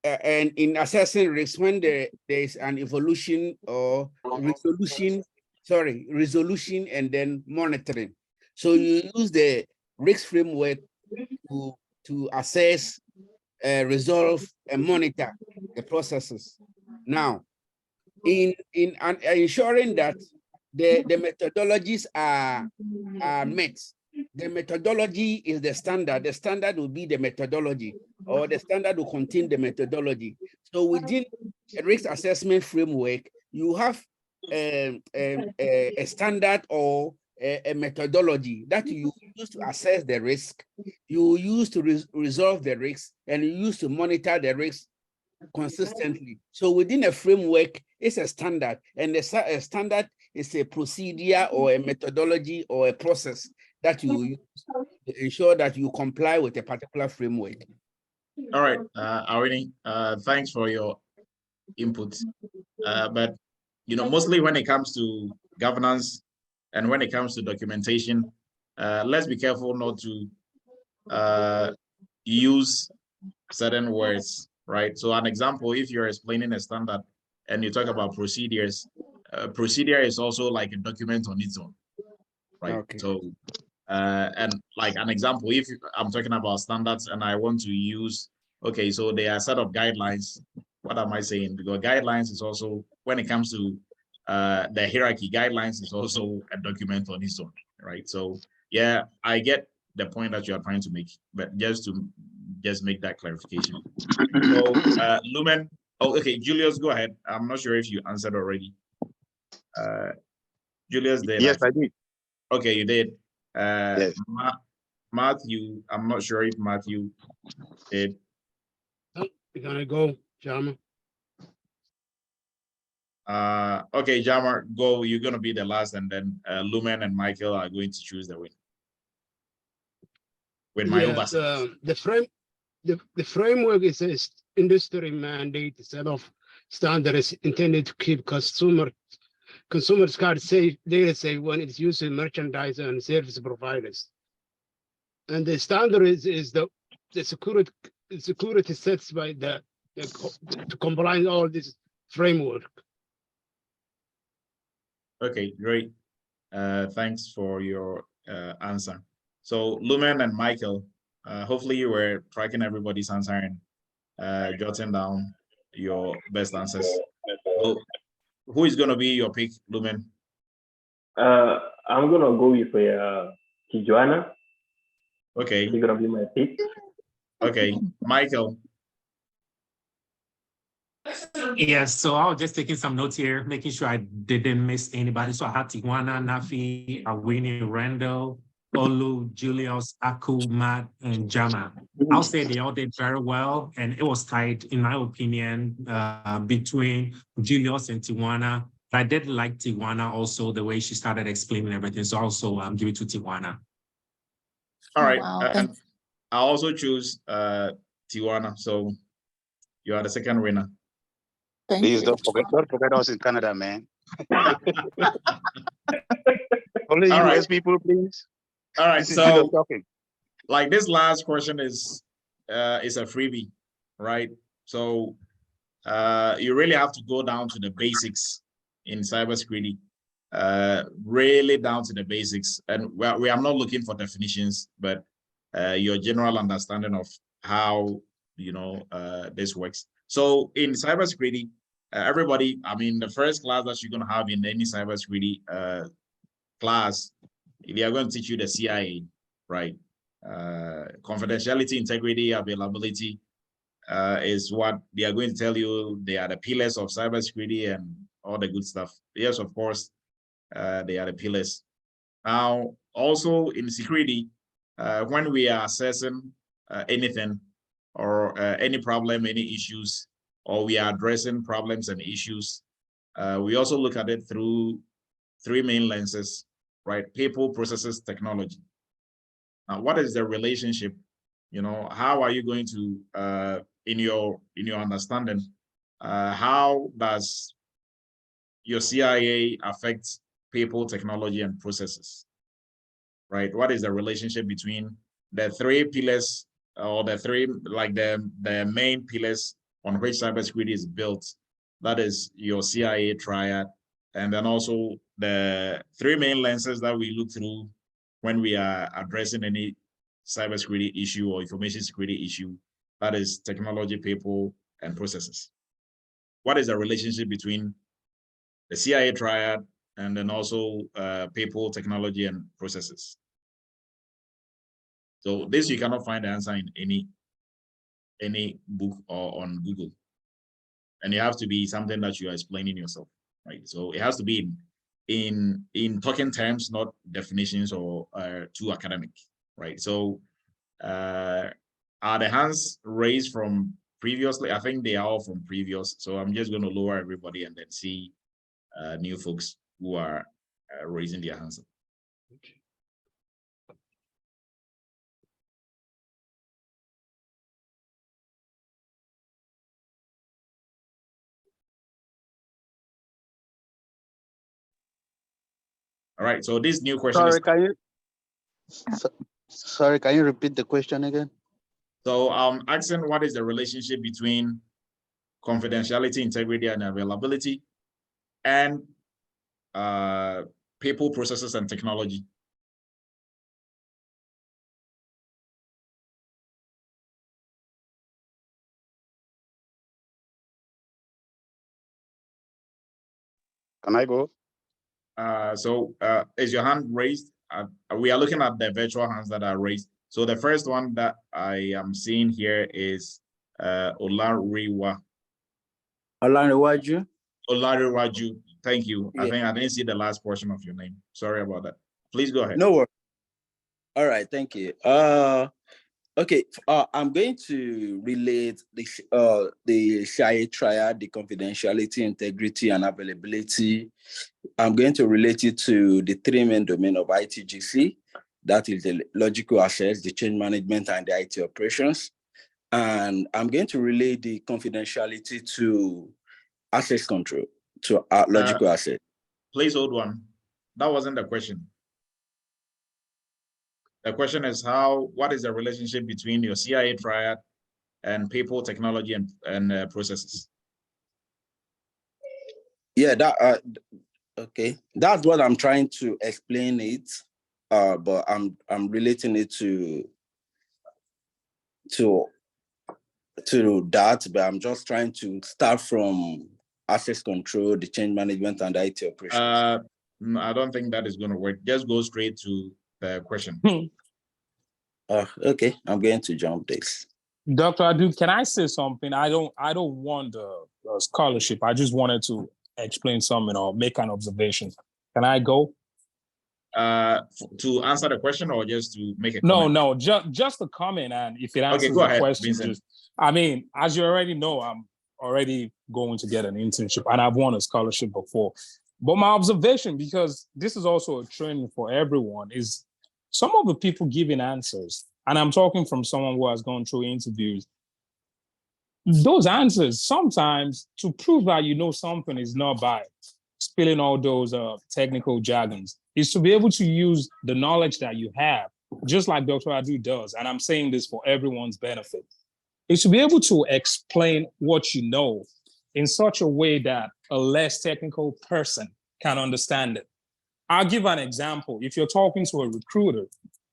And in assessing risk, when there is an evolution or resolution and then monitoring. So you use the risk framework to assess, resolve, and monitor the processes. Now, in ensuring that the methodologies are met, the methodology is the standard. The standard will be the methodology, or the standard will contain the methodology. So within a risk assessment framework, you have a standard or a methodology that you use to assess the risk, you use to resolve the risk, and you use to monitor the risk consistently. So within a framework, it's a standard, and a standard is a procedure or a methodology or a process that you use to ensure that you comply with a particular framework. All right, Arini, thanks for your input. But mostly when it comes to governance and when it comes to documentation, let's be careful not to use certain words, right? So an example, if you're explaining a standard and you talk about procedures, procedure is also like a document on its own, right? Okay. So, and like an example, if I'm talking about standards and I want to use, okay, so there are a set of guidelines. What am I saying? Because guidelines is also, when it comes to the hierarchy, guidelines is also a document on its own, right? So yeah, I get the point that you are trying to make, but just make that clarification. So Lumen, okay, Julius, go ahead. I'm not sure if you answered already. Julius did. Yes, I did. Okay, you did. Yes. Matthew, I'm not sure if Matthew did. You're gonna go, Jama. Okay, Jama, go. You're gonna be the last, and then Lumen and Michael are going to choose the win. With my oversight. The framework is an industry mandate set of standards intended to keep consumers card safe, data safe when it's used in merchandise and service providers. And the standard is the security sets by to comply all this framework. Okay, great. Thanks for your answer. So Lumen and Michael, hopefully you were tracking everybody's answer and jotting down your best answers. So who is going to be your pick, Lumen? I'm going to go with Tijuana. Okay. She's going to be my pick. Okay. Michael. Yes, so I was just taking some notes here, making sure I didn't miss anybody. So I had Tijuana, Nafi, Awini, Randall, Olu, Julius, Aku, Matt, and Jama. I'll say they all did very well, and it was tight, in my opinion, between Julius and Tijuana. But I did like Tijuana also, the way she started explaining everything. So also give it to Tijuana. All right. Wow, and I also choose Tijuana. So you are the second winner. Please don't forget us in Canada, man. Only US people, please. All right, so like this last question is a freebie, right? So you really have to go down to the basics in cybersecurity, really down to the basics. And we are not looking for definitions, but your general understanding of how this works. So in cybersecurity, everybody, I mean, the first class that you're going to have in any cybersecurity class, they are going to teach you the CIA, right? confidentiality, integrity, availability is what they are going to tell you. They are the pillars of cybersecurity and all the good stuff. Yes, of course, they are the pillars. Now, also in security, when we are assessing anything or any problem, any issues, or we are addressing problems and issues, we also look at it through three main lenses, right? People, processes, technology. Now, what is the relationship? You know, how are you going to, in your understanding, how does your CIA affect people, technology, and processes? Right? What is the relationship between the three pillars, or the three, like the main pillars on which cybersecurity is built? That is your CIA triad, and then also the three main lenses that we look through when we are addressing any cybersecurity issue or information security issue. That is technology, people, and processes. What is the relationship between the CIA triad and then also people, technology, and processes? So this you cannot find the answer in any book or on Google, and it has to be something that you are explaining yourself, right? So it has to be in talking terms, not definitions or too academic, right? So are the hands raised from previously? I think they are all from previous. So I'm just going to lower everybody and then see new folks who are raising their hands. All right, so this new question Sorry, can you repeat the question again? So I'm asking, what is the relationship between confidentiality, integrity, and availability, and people, processes, and technology? Can I go? Is your hand raised? We are looking at the virtual hands that are raised. So the first one that I am seeing here is Olariwa. Olariwaju. Olariwaju. Thank you. Yeah. I think I didn't see the last portion of your name. Sorry about that. Please go ahead. No worries. All right, thank you. Okay, I'm going to relate the CIA triad, the confidentiality, integrity, and availability. I'm going to relate it to the three main domain of ITGC. That is the logical assets, the change management, and the IT operations. And I'm going to relate the confidentiality to access control, to logical assets. Please hold on. That wasn't the question. The question is what is the relationship between your CIA triad and people, technology, and processes? Yeah, okay. That's what I'm trying to explain it, but I'm relating it to that, but I'm just trying to start from access control, the change management, and the IT operations. I don't think that is going to work. Just go straight to the question. Okay, I'm going to jump this. Dr. Adu, can I say something? I don't want the scholarship. I just wanted to explain something or make an observation. Can I go? To answer the question or just to make a comment? No, just a comment, and if it answers go the ahead, question, Vincent. I mean, as you already know, I'm already going to get an internship, and I've won a scholarship before. But my observation, because this is also a training for everyone, is some of the people giving answers, and I'm talking from someone who has gone through interviews, those answers, sometimes to prove that you know something is not by spilling all those technical jargons, is to be able to use the knowledge that you have, just like Dr. Adu does, and I'm saying this for everyone's benefit, is to be able to explain what you know in such a way that a less technical person can understand it. I'll give an example. If you're talking to a recruiter,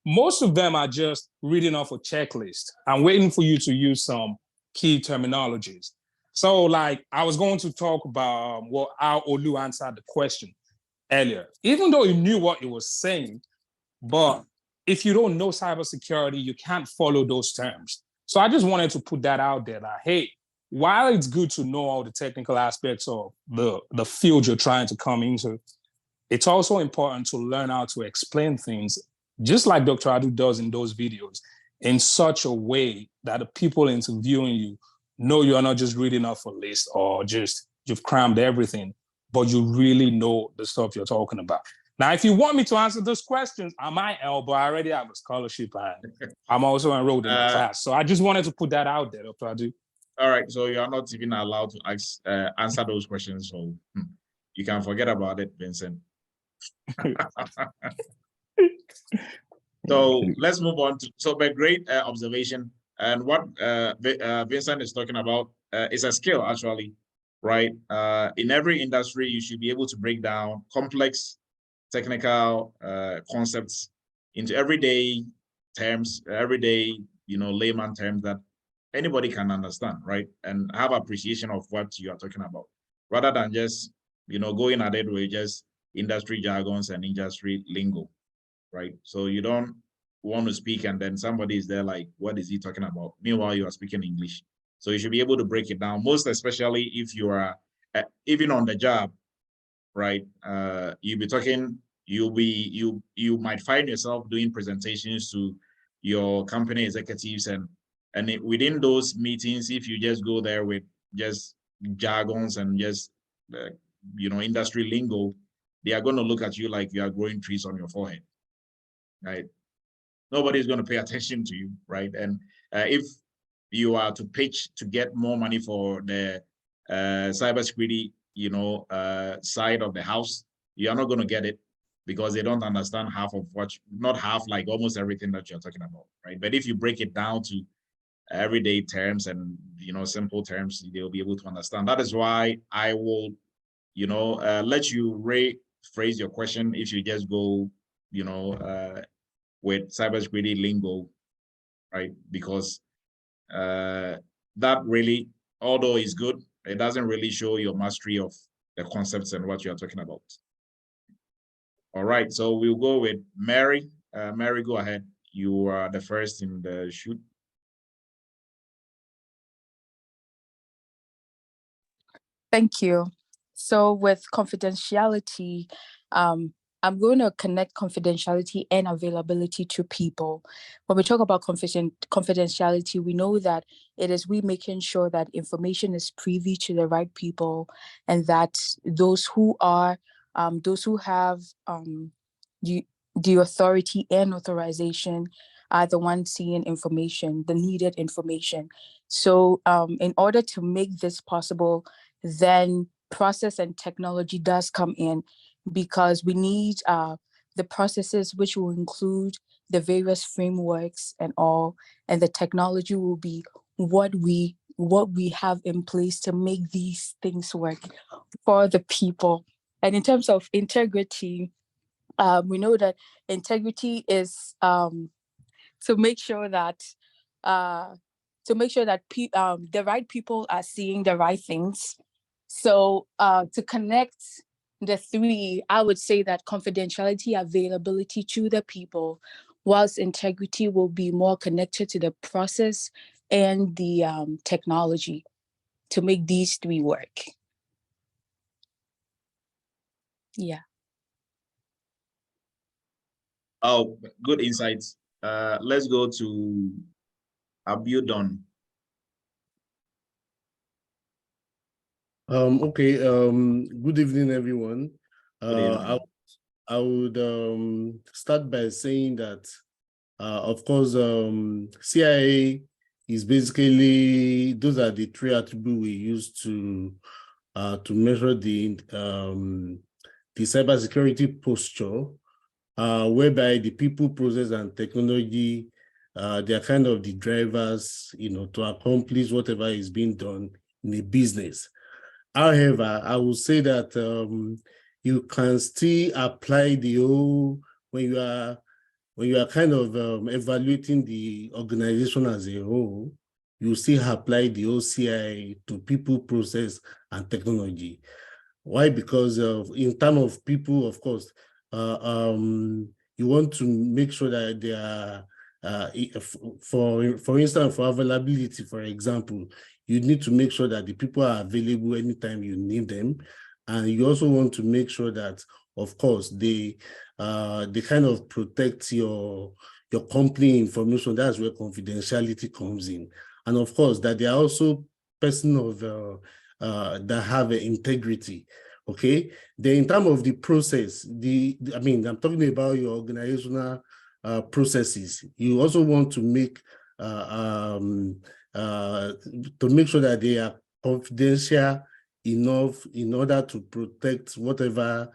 most of them are just reading off a checklist and waiting for you to use some key terminologies. So like I was going to talk about how Olu answered the question earlier, even though he knew what he was saying, but if you don't know cybersecurity, you can't follow those terms. So I just wanted to put that out there that, hey, while it's good to know all the technical aspects of the field you're trying to come into, it's also important to learn how to explain things, just like Dr. Adu does in those videos, in such a way that the people interviewing you know you're not just reading off a list or just you've crammed everything, but you really know the stuff you're talking about. Now, if you want me to answer those questions, I might help, but I already have a scholarship and I'm also enrolled in the class. So I just wanted to put that out there, Dr. Adu. All right, so you are not even allowed to answer those questions, so you can forget about it, Vincent. So let's move on to, but great observation. And what Vincent is talking about is a skill, actually, right? In every industry, you should be able to break down complex technical concepts into everyday terms, everyday, layman terms that anybody can understand, right? And have appreciation of what you are talking about, rather than just, going at it with just industry jargons and industry lingo, right? So you don't want to speak and then somebody is there like, what is he talking about? Meanwhile, you are speaking English. So you should be able to break it down, most especially if you are even on the job, right? You'll be talking, you might find yourself doing presentations to your company executives, and within those meetings, if you just go there with just jargons and just industry lingo, they are going to look at you like you are growing trees on your forehead, right? Nobody's going to pay attention to you, right? And if you are to pitch to get more money for the cybersecurity, side of the house, you are not going to get it because they don't understand half of not half, like almost everything that you're talking about, right? But if you break it down to everyday terms and, simple terms, they'll be able to understand. That is why I will, let you rephrase your question if you just go, with cybersecurity lingo, right? Because that really, although it's good, it doesn't really show your mastery of the concepts and what you are talking about. All right, so we'll go with Mary. Mary, go ahead. You are the first in the shoot. Thank you. So with confidentiality, I'm going to connect confidentiality and availability to people. When we talk about confidentiality, we know that it is we making sure that information is privy to the right people, and that those who have the authority and authorization are the ones seeing information, the needed information. So in order to make this possible, then process and technology does come in, because we need the processes, which will include the various frameworks and all, and the technology will be what we have in place to make these things work for the people. And in terms of integrity, we know that integrity is to make sure that the right people are seeing the right things. So to connect the three, I would say that confidentiality, availability to the people, whilst integrity will be more connected to the process and the technology to make these three work. Yeah. Oh, good insights. Let's go to Abiodun. Okay. Good evening, everyone. Good evening. I would start by saying that, of course, CIA is basically, those are the three attributes we use to measure the cybersecurity posture, whereby the people, process, and technology, they are kind of the drivers, to accomplish whatever is being done in a business. However, I would say that you can still apply the whole, when you are kind of evaluating the organization as a whole, you still apply the OCI to people, process, and technology. Why? Because in terms of people, of course, you want to make sure that they are, for instance, for availability, for example, you need to make sure that the people are available anytime you need them. And you also want to make sure that, of course, they kind of protect your company information. That's where confidentiality comes in. And of course, that they are also persons that have integrity. Okay. Then in terms of the process, I mean, I'm talking about your organizational processes. You also want to make sure that they are confidential enough in order to protect whatever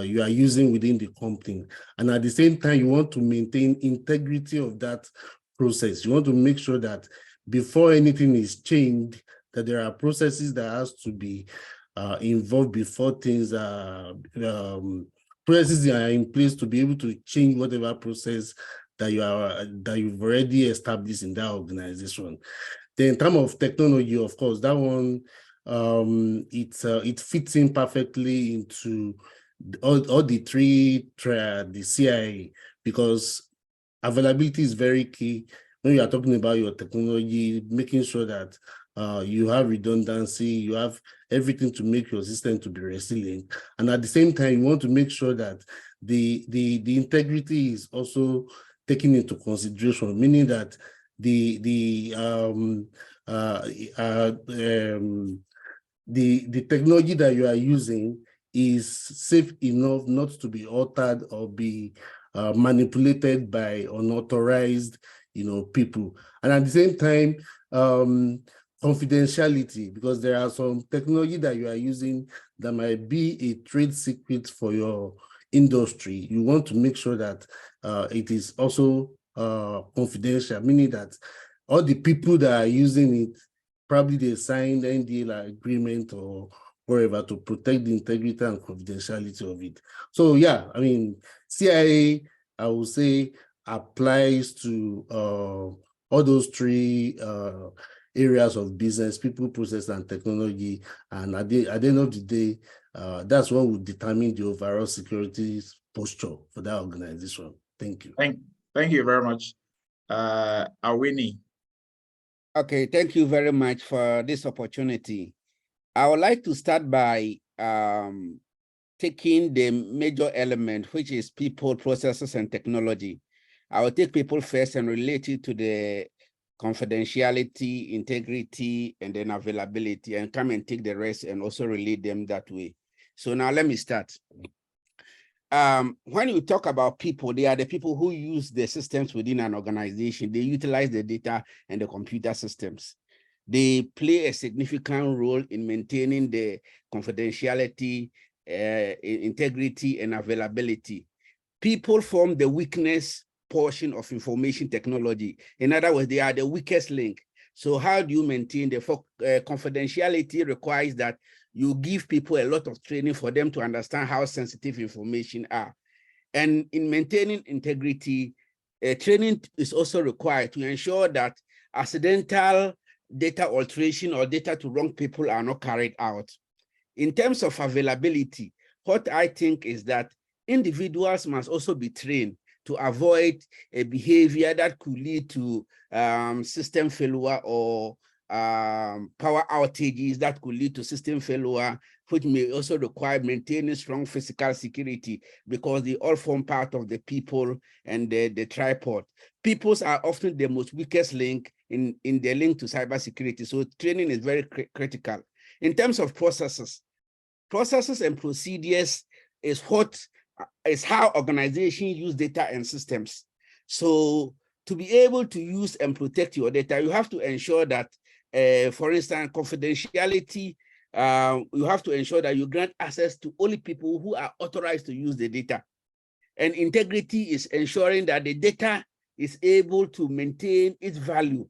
you are using within the company. And at the same time, you want to maintain integrity of that process. You want to make sure that before anything is changed, that there are processes that has to be involved before things are processes are in place to be able to change whatever process that you've already established in that organization. Then in terms of technology, of course, that one it fits in perfectly into all the three the CIA, because availability is very key when you are talking about your technology, making sure that you have redundancy, you have everything to make your system to be resilient. And at the same time, you want to make sure that the integrity is also taken into consideration, meaning that the technology that you are using is safe enough not to be altered or be manipulated by unauthorized, people. And at the same time, confidentiality, because there are some technology that you are using that might be a trade secret for your industry. You want to make sure that it is also confidential, meaning that all the people that are using it, probably they signed NDA agreement or wherever to protect the integrity and confidentiality of it. So yeah, I mean, CIA, I would say, applies to all those three areas of business: people, process, and technology. And at the end of the day, that's what will determine the overall security posture for that organization. Thank you. Thank you very much. Awini. Okay, thank you very much for this opportunity. I would like to start by taking the major element, which is people, processes, and technology. I will take people first and relate it to the confidentiality, integrity, and then availability, and come and take the rest and also relate them that way. So now let me start. When you talk about people, they are the people who use the systems within an organization. They utilize the data and the computer systems. They play a significant role in maintaining the confidentiality, integrity, and availability. People form the weakness portion of information technology. In other words, they are the weakest link. So how do you maintain the confidentiality? Requires that you give people a lot of training for them to understand how sensitive information are. And in maintaining integrity, training is also required to ensure that accidental data alteration or data to wrong people are not carried out. In terms of availability, what I think is that individuals must also be trained to avoid a behavior that could lead to system failure or power outages that could lead to system failure, which may also require maintaining strong physical security, because they all form part of the people and the tripod. Peoples are often the most weakest link in the link to cybersecurity. So training is very critical. In terms of processes and procedures is how organizations use data and systems. So to be able to use and protect your data, you have to ensure that, for instance, confidentiality, you have to ensure that you grant access to only people who are authorized to use the data. And integrity is ensuring that the data is able to maintain its value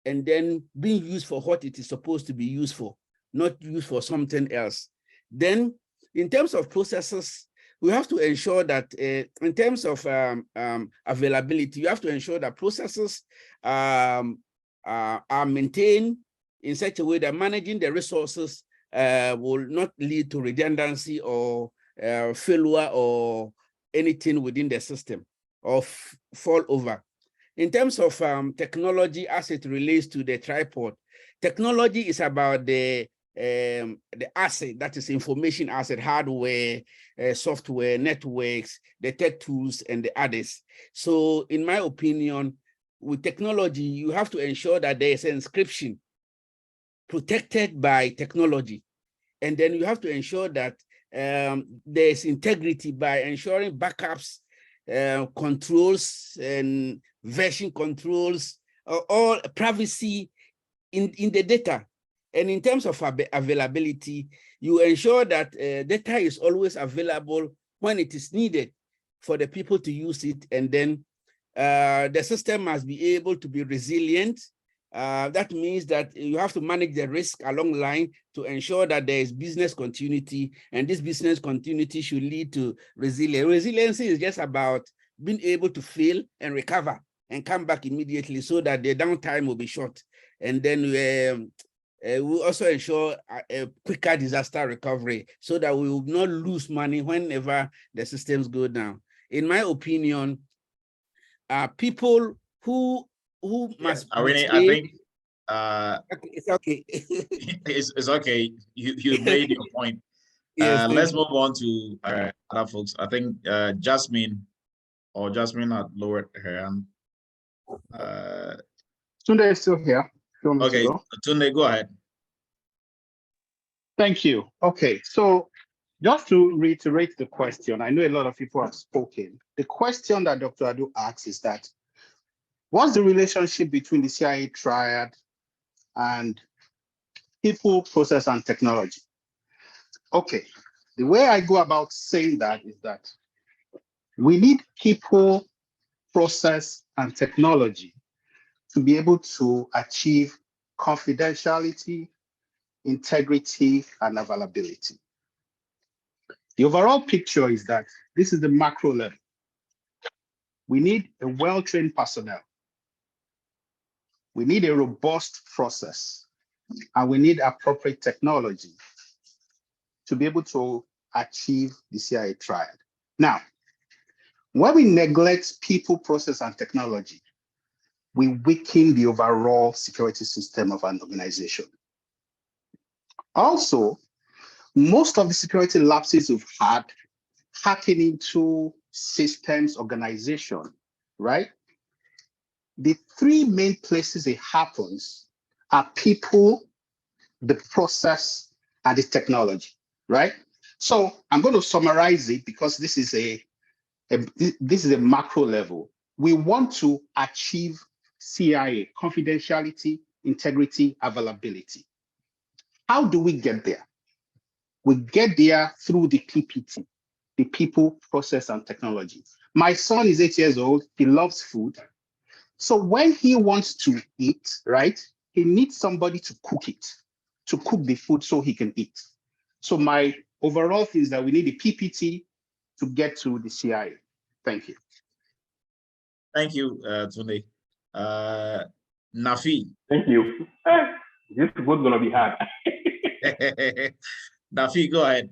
and then being used for what it is supposed to be used for, not used for something else. Then in terms of processes, we have to ensure that in terms of availability, you have to ensure that processes are maintained in such a way that managing the resources will not lead to redundancy or failure or anything within the system or fall over. In terms of technology as it relates to the tripod, technology is about the asset, that is information asset, hardware, software, networks, the tech tools, and the others. So in my opinion, with technology, you have to ensure that there is an encryption protected by technology. And then you have to ensure that there's integrity by ensuring backups, controls, and version controls, all privacy in the data. And in terms of availability, you ensure that data is always available when it is needed for the people to use it. And then the system must be able to be resilient. That means that you have to manage the risk along the line to ensure that there is business continuity, and this business continuity should lead to resilience. Resiliency is just about being able to fail and recover and come back immediately so that the downtime will be short. And then we also ensure a quicker disaster recovery so that we will not lose money whenever the systems go down. In my opinion, people who must I think it's okay. it's okay. You made your point. Yes, let's move on to other folks. I think Jasmine had lowered her hand. Tunde is still here. Okay, Tunde, go ahead. Thank you. Okay, so just to reiterate the question, I know a lot of people have spoken. The question that Dr. Adu asks is that, what's the relationship between the CIA triad and people, process, and technology? Okay, the way I go about saying that is that we need people, process, and technology to be able to achieve confidentiality, integrity, and availability. The overall picture is that this is the macro level. We need a well-trained personnel. We need a robust process, and we need appropriate technology to be able to achieve the CIA triad. Now, when we neglect people, process, and technology, we weaken the overall security system of an organization. Also, most of the security lapses we've had happen into systems organization, right? The three main places it happens are people, the process, and the technology, right? So I'm going to summarize it because this is a macro level. We want to achieve CIA, confidentiality, integrity, availability. How do we get there? We get there through the PPT, the people, process, and technology. My son is 8 years old. He loves food. So when he wants to eat, right, he needs somebody to cook it, to cook the food so he can eat. So my overall thing is that we need a PPT to get to the CIA. Thank you. Thank you, Tunde. Nafi. Thank you. This is what's gonna be hard. Nafi, go ahead.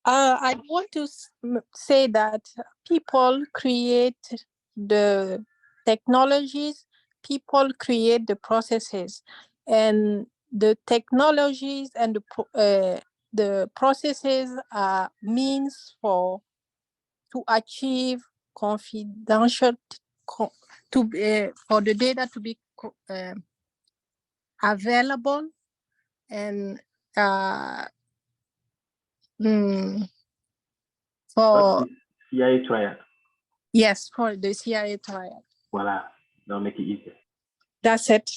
I want to say that people create the technologies, people create the processes, and the technologies and the processes are means to achieve confidential for the data to be available and for CIA triad. Yes, for the CIA triad. Voila, that'll make it easier. That's it.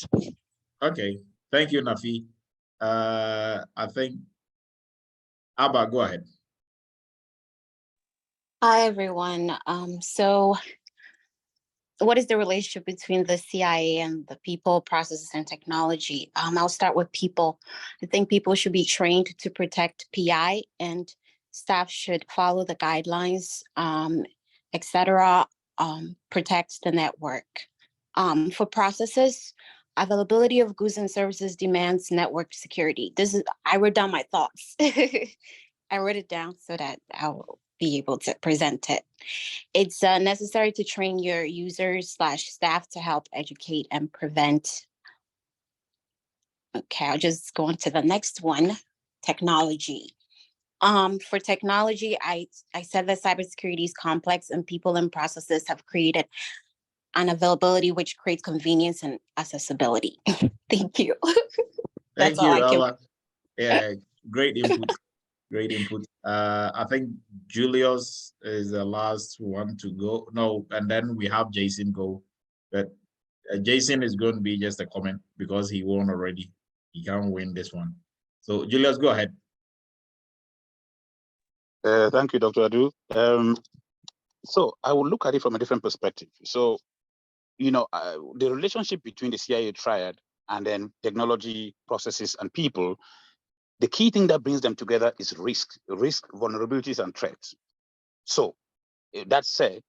Okay, thank you, Nafi. I think Abba, go ahead. Hi, everyone. So what is the relationship between the CIA and the people, processes, and technology? I'll start with people. I think people should be trained to protect PI, and staff should follow the guidelines, etc. Protect the network. For processes, availability of goods and services demands network security. I wrote down my thoughts. I wrote it down so that I'll be able to present it. It's necessary to train your users/staff to help educate and prevent. Okay, I'll just go on to the next one, technology. For technology, I said that cybersecurity is complex and people and processes have created an availability which creates convenience and accessibility. Thank you. Thank you, Ella. Yeah, great input. Great input. I think Julius is the last one to go. No, and then we have Jason go. But Jason is going to be just a comment because he won already. He can't win this one. So Julius, go ahead. Thank you, Dr. Adu. So I will look at it from a different perspective. So, you know, the relationship between the CIA triad and then technology, processes, and people, the key thing that brings them together is risk, vulnerabilities, and threats. So that said,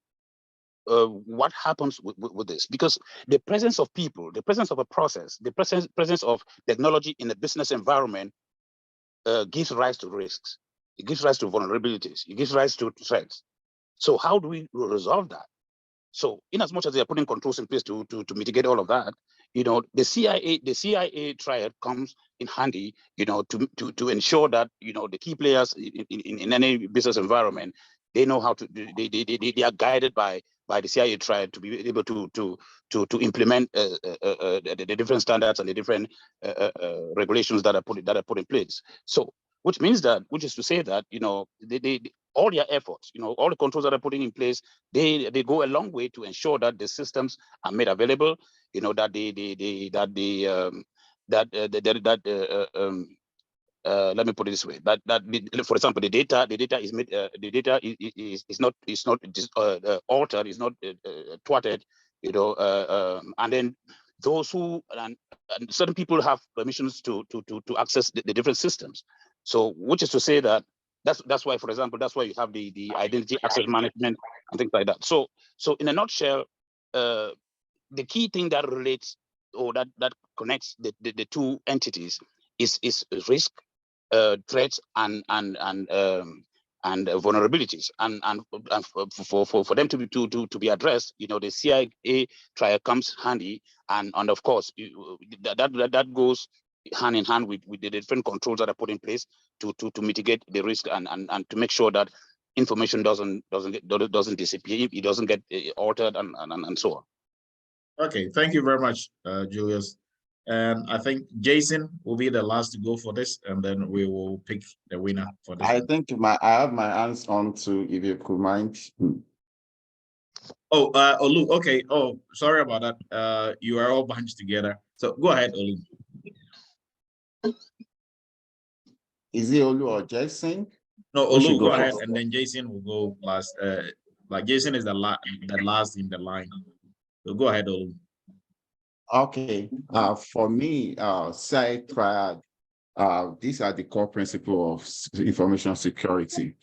what happens with this? Because the presence of people, the presence of a process, the presence of technology in a business environment gives rise to risks. It gives rise to vulnerabilities. It gives rise to threats. So how do we resolve that? So in as much as they are putting controls in place to mitigate all of that, you know, the CIA triad comes in handy, you know, to ensure that, you know, the key players in any business environment, they know how to, they are guided by the CIA triad to be able to implement the different standards and the different regulations that are put in place. So which is to say that, you know, all their efforts, you know, all the controls that are putting in place, they go a long way to ensure that the systems are made available, you know, that let me put it this way, for example, the data is made, the data is not altered, is not thwarted, you know, and then those who and certain people have permissions to access the different systems. So, which is to say that that's why, for example, that's why you have the identity access management and things like that. So in a nutshell, the key thing that relates or that connects the two entities is risk, threats, and vulnerabilities, and for them to be addressed, you know, the CIA triad comes handy, and of course that goes hand in hand with the different controls that are put in place to mitigate the risk and to make sure that information doesn't disappear, it doesn't get altered and so on. Okay, thank you very much, Julius. And I think Jason will be the last to go for this, and then we will pick the winner for this. I think I have my hands on too, if you could mind. Oh, Olu, okay. Oh, sorry about that. You are all bunched together. So go ahead, Olu. Is it Olu or Jason? No, Olu, go ahead, and then Jason will go last. Like Jason is the last in the line. So go ahead, Olu. Okay. For me, CIA triad, these are the core principles of information security,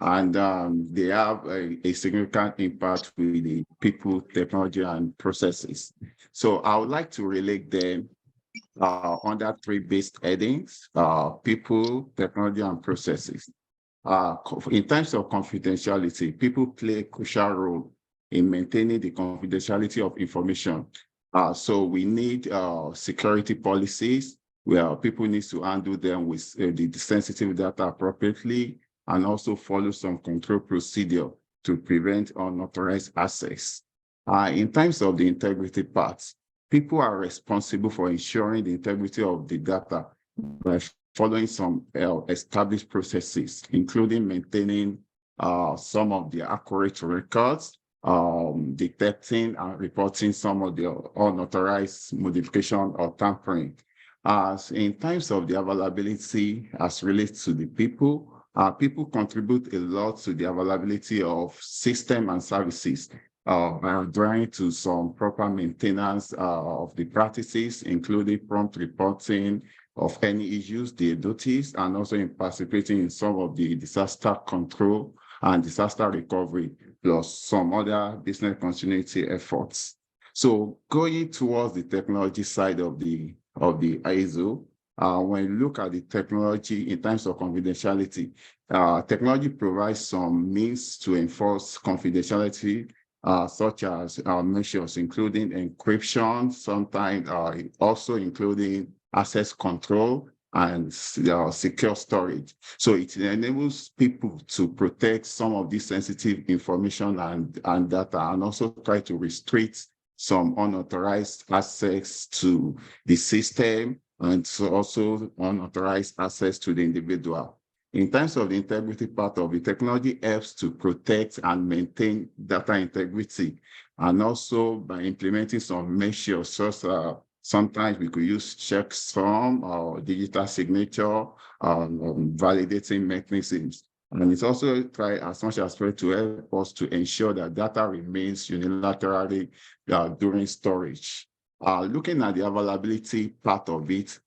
and they have a significant impact with the people, technology, and processes. So I would like to relate them under three basic headings: people, technology, and processes. In terms of confidentiality, people play a crucial role in maintaining the confidentiality of information. So we need security policies where people need to handle them with the sensitive data appropriately, and also follow some control procedure to prevent unauthorized access. In terms of the integrity parts, people are responsible for ensuring the integrity of the data by following some established processes, including maintaining some of the accurate records, detecting and reporting some of the unauthorized modification or tampering. In terms of the availability as relates to the people, people contribute a lot to the availability of system and services, drawing to some proper maintenance of the practices, including prompt reporting of any issues they notice, and also in participating in some of the disaster control and disaster recovery, plus some other business continuity efforts. So going towards the technology side of the ISO, when you look at the technology in terms of confidentiality, technology provides some means to enforce confidentiality, such as measures including encryption, sometimes also including access control and secure storage. So it enables people to protect some of this sensitive information and data, and also try to restrict some unauthorized access to the system, and so also unauthorized access to the individual. In terms of the integrity part of the technology, helps to protect and maintain data integrity, and also by implementing some measures, such as sometimes we could use checksum or digital signature, validating mechanisms. And it's also try as much as possible to help us to ensure that data remains unilaterally during storage. Looking at the availability part of it,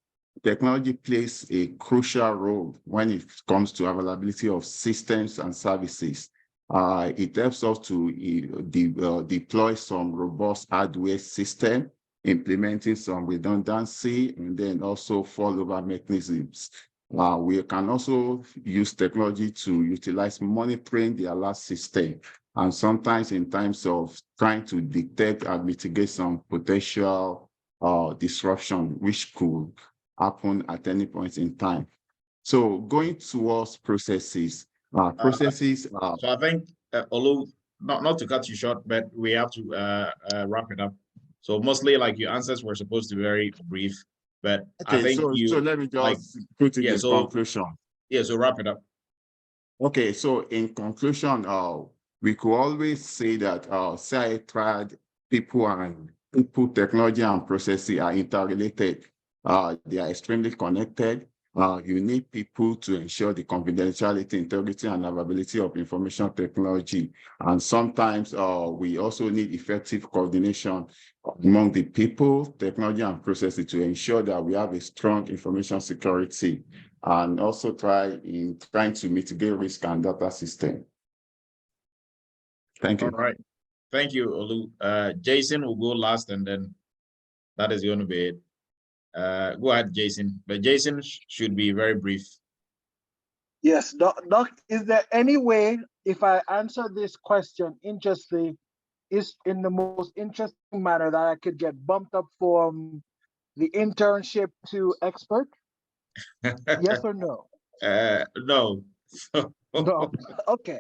technology plays a crucial role when it comes to availability of systems and services. It helps us to deploy some robust hardware system, implementing some redundancy, and then also failover mechanisms. We can also use technology to utilize monitoring the alert system, and sometimes in terms of trying to detect and mitigate some potential disruption, which could happen at any point in time. So going towards processes, So I think, Olu, not to cut you short, but we have to wrap it up. So mostly, like, your answers were supposed to be very brief, but okay, I think so let me just put it in conclusion. Yeah, so wrap it up. Okay, so in conclusion, we could always say that CIA tried people, technology, and processes are interrelated. They are extremely connected. You need people to ensure the confidentiality, integrity, and availability of information technology. And sometimes we also need effective coordination among the people, technology, and processes to ensure that we have a strong information security, and also trying to mitigate risk and data system. Thank you. All right. Thank you, Olu. Jason will go last, and then that is going to be it. Go ahead, Jason. But Jason should be very brief. Yes, Doc, is there any way, if I answer this question interestingly, is in the most interesting manner, that I could get bumped up from the internship to expert? Yes or no? No. No. Okay.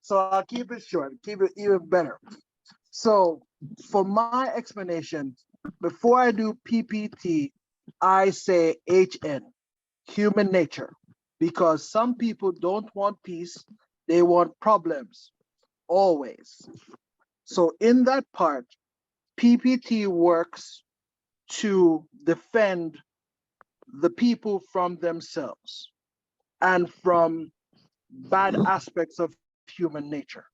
So I'll keep it short, keep it even better. So for my explanation, before I do PPT, I say HN, human nature, because some people don't want peace, they want problems, always. So in that part, PPT works to defend the people from themselves and from bad aspects of human nature.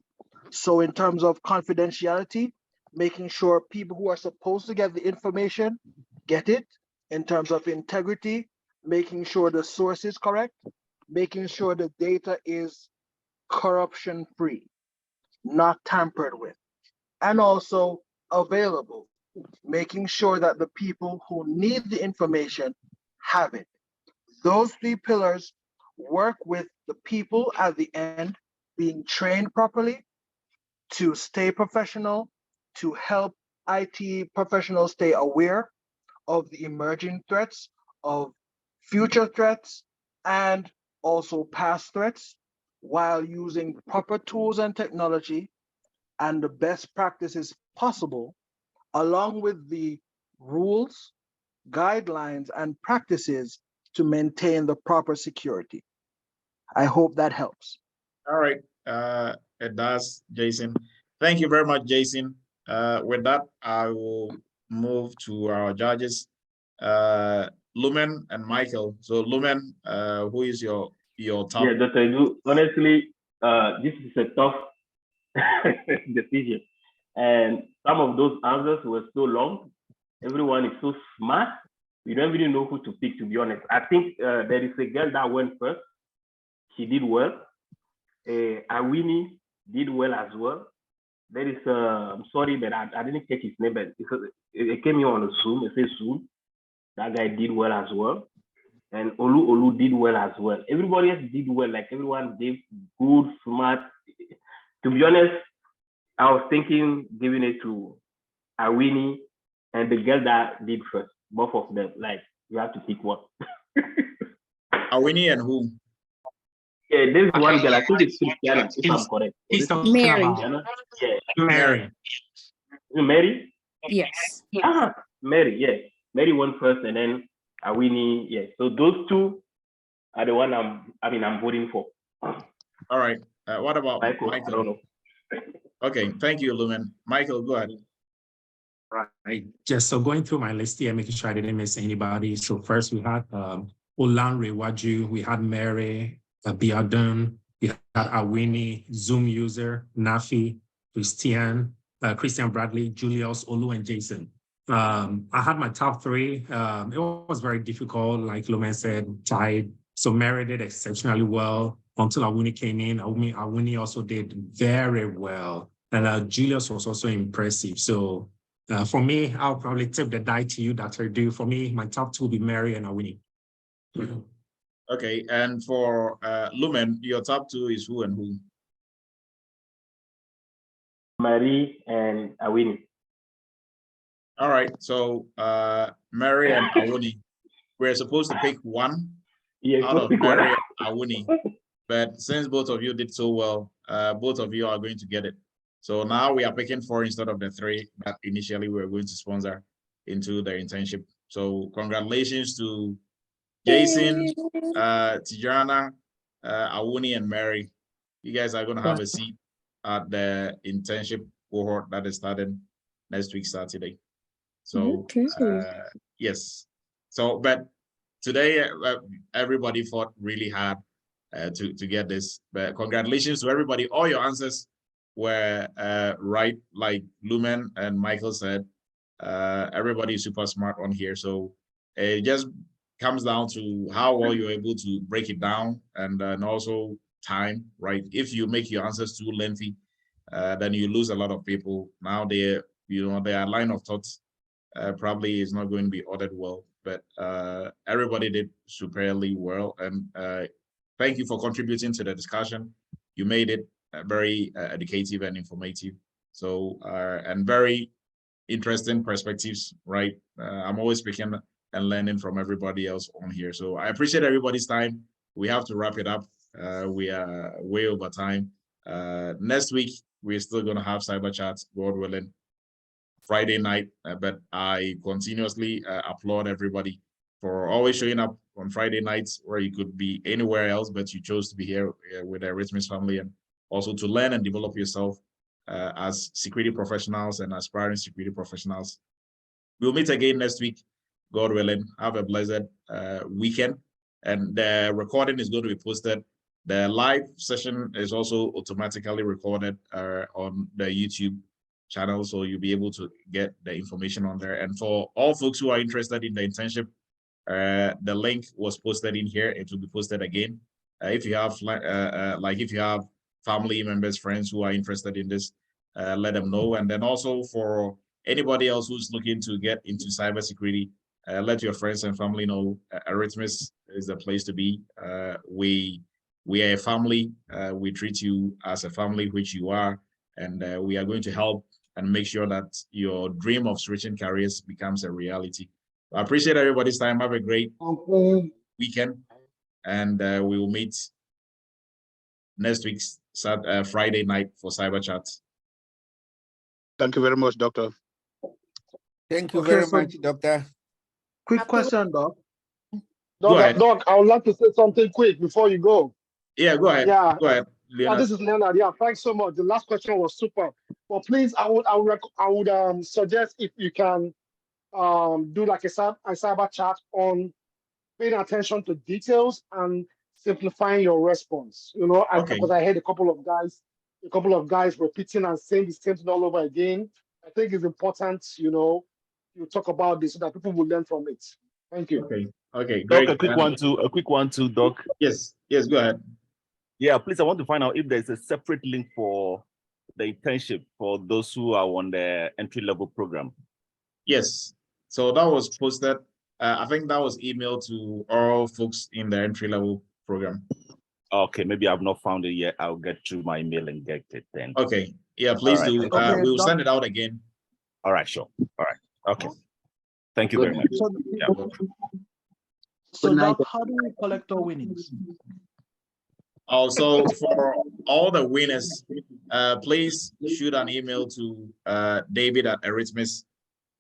So in terms of confidentiality, making sure people who are supposed to get the information get it. In terms of integrity, making sure the source is correct, making sure the data is corruption free, not tampered with, and also available, making sure that the people who need the information have it. Those three pillars work with the people at the end being trained properly to stay professional, to help IT professionals stay aware of the emerging threats, of future threats, and also past threats, while using proper tools and technology and the best practices possible, along with the rules, guidelines, and practices to maintain the proper security. I hope that helps. All right. It does, Jason. Thank you very much, Jason. With that, I will move to our judges, Lumen and Michael. So Lumen, who is your top? Yeah, Dr. Edu, honestly, this is a tough decision. And some of those answers were so long. Everyone is so smart. You don't really know who to pick, to be honest. I think there is a girl that went first. She did well. Awini did well as well. There is, I'm sorry, but I didn't catch his name, but because it came here on a Zoom, it says Zoom. That guy did well as well. and Olu did well as well. Everybody else did well, like everyone did good, smart. To be honest, I was thinking giving it to Awini and the girl that did first, both of them. Like, you have to pick one. Awini and who? Yeah, there's one girl, I think it's Christiana, if I'm correct. He's talking Mary. about Yeah. Mary. Mary? Yes. Mary, yeah. Mary won first, and then Awini, yeah. So those two are the one I'm voting for. All right. What about Michael? I don't know. Okay, thank you, Lumen. Michael, go ahead. Right. Just so going through my list here, making sure I didn't miss anybody. So first we had Olanre Waju, we had Mary, Biadun, we had Awini, Zoom user, Nafi, Christian Bradley, Julius, Olu, and Jason. I had my top three. It was very difficult, like Lumen said, tied. So Mary did exceptionally well until Awini came in. Awini also did very well. And Julius was also impressive. So for me, I'll probably tip the die to you, Dr. Du. For me, my top two will be Mary and Awini. Okay, and for Lumen, your top two is who and who? Mary and Awini. All right, so Mary and Awini, we're supposed to pick one out of Mary and Awini, but since both of you did so well, both of you are going to get it. So now we are picking 4 instead of the 3 that initially we were going to sponsor into the internship. So congratulations to Jason, Tijana, Awuni, and Mary. You guys are going to have a seat at the internship cohort that is starting next week, Saturday. So, yes. So, but today, everybody fought really hard to get this. But congratulations to everybody. All your answers were right, like Lumen and Michael said. Everybody is super smart on here. So it just comes down to how well you're able to break it down, and also time, right? If you make your answers too lengthy, then you lose a lot of people. Now their line of thought probably is not going to be ordered well, but everybody did superbly well, and thank you for contributing to the discussion. You made it very educative and informative. So and very interesting perspectives, right? I'm always speaking and learning from everybody else on here. So I appreciate everybody's time. We have to wrap it up. We are way over time. Next week, we're still going to have Cyber Chat, God willing, Friday night. But I continuously applaud everybody for always showing up on Friday nights, where you could be anywhere else, but you chose to be here with the Eretmis family, and also to learn and develop yourself as security professionals and aspiring security professionals. We'll meet again next week, God willing. Have a blessed weekend. And the recording is going to be posted. The live session is also automatically recorded on the YouTube channel, so you'll be able to get the information on there. And for all folks who are interested in the internship, the link was posted in here. It will be posted again. If you have if you have family members, friends who are interested in this, let them know. And then also for anybody else who's looking to get into cybersecurity, let your friends and family know Eretmis is the place to be. We are a family. We treat you as a family, which you are, and we are going to help and make sure that your dream of switching careers becomes a reality. I appreciate everybody's time. Have a great weekend, and we will meet next week's Friday night for Cyber Chat. Thank you very much, Doctor. Thank you very much, Doctor. Quick question, Doc. Go ahead. Doc, I would like to say something quick before you go. Yeah, go ahead. Yeah. Go ahead. Yeah, this is Leonard. Yeah, thanks so much. The last question was super. But please, I would suggest if you can do like a cyber chat on paying attention to details and simplifying your response. You know, because I heard a couple of guys repeating and saying the same thing all over again. I think it's important, you know, you talk about this so that people will learn from it. Thank you. Okay, Doc, great. a quick one too, Doc. Yes, go ahead. Yeah, please, I want to find out if there's a separate link for the internship for those who are on the entry-level program. Yes, so that was posted I think that was emailed to all folks in the entry-level program. Okay, maybe I've not found it yet. I'll get through my email and get it then. Okay, yeah, please do. Okay, We'll send it out again. All right, sure. All right. Okay. Thank you very much. So, Yeah. so Doc, how do we collect our winnings? Also, for all the winners, please shoot an email to David at Eretmis,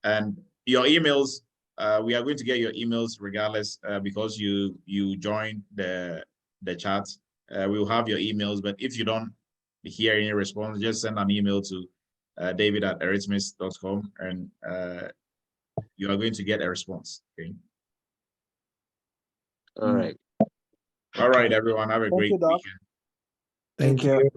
and your emails. We are going to get your emails regardless, because you joined the chat. We will have your emails, but if you don't hear any response, just send an email to David at eretmis.com, and you are going to get a response. Okay. All right. All right, everyone. Have a great weekend. Thank you.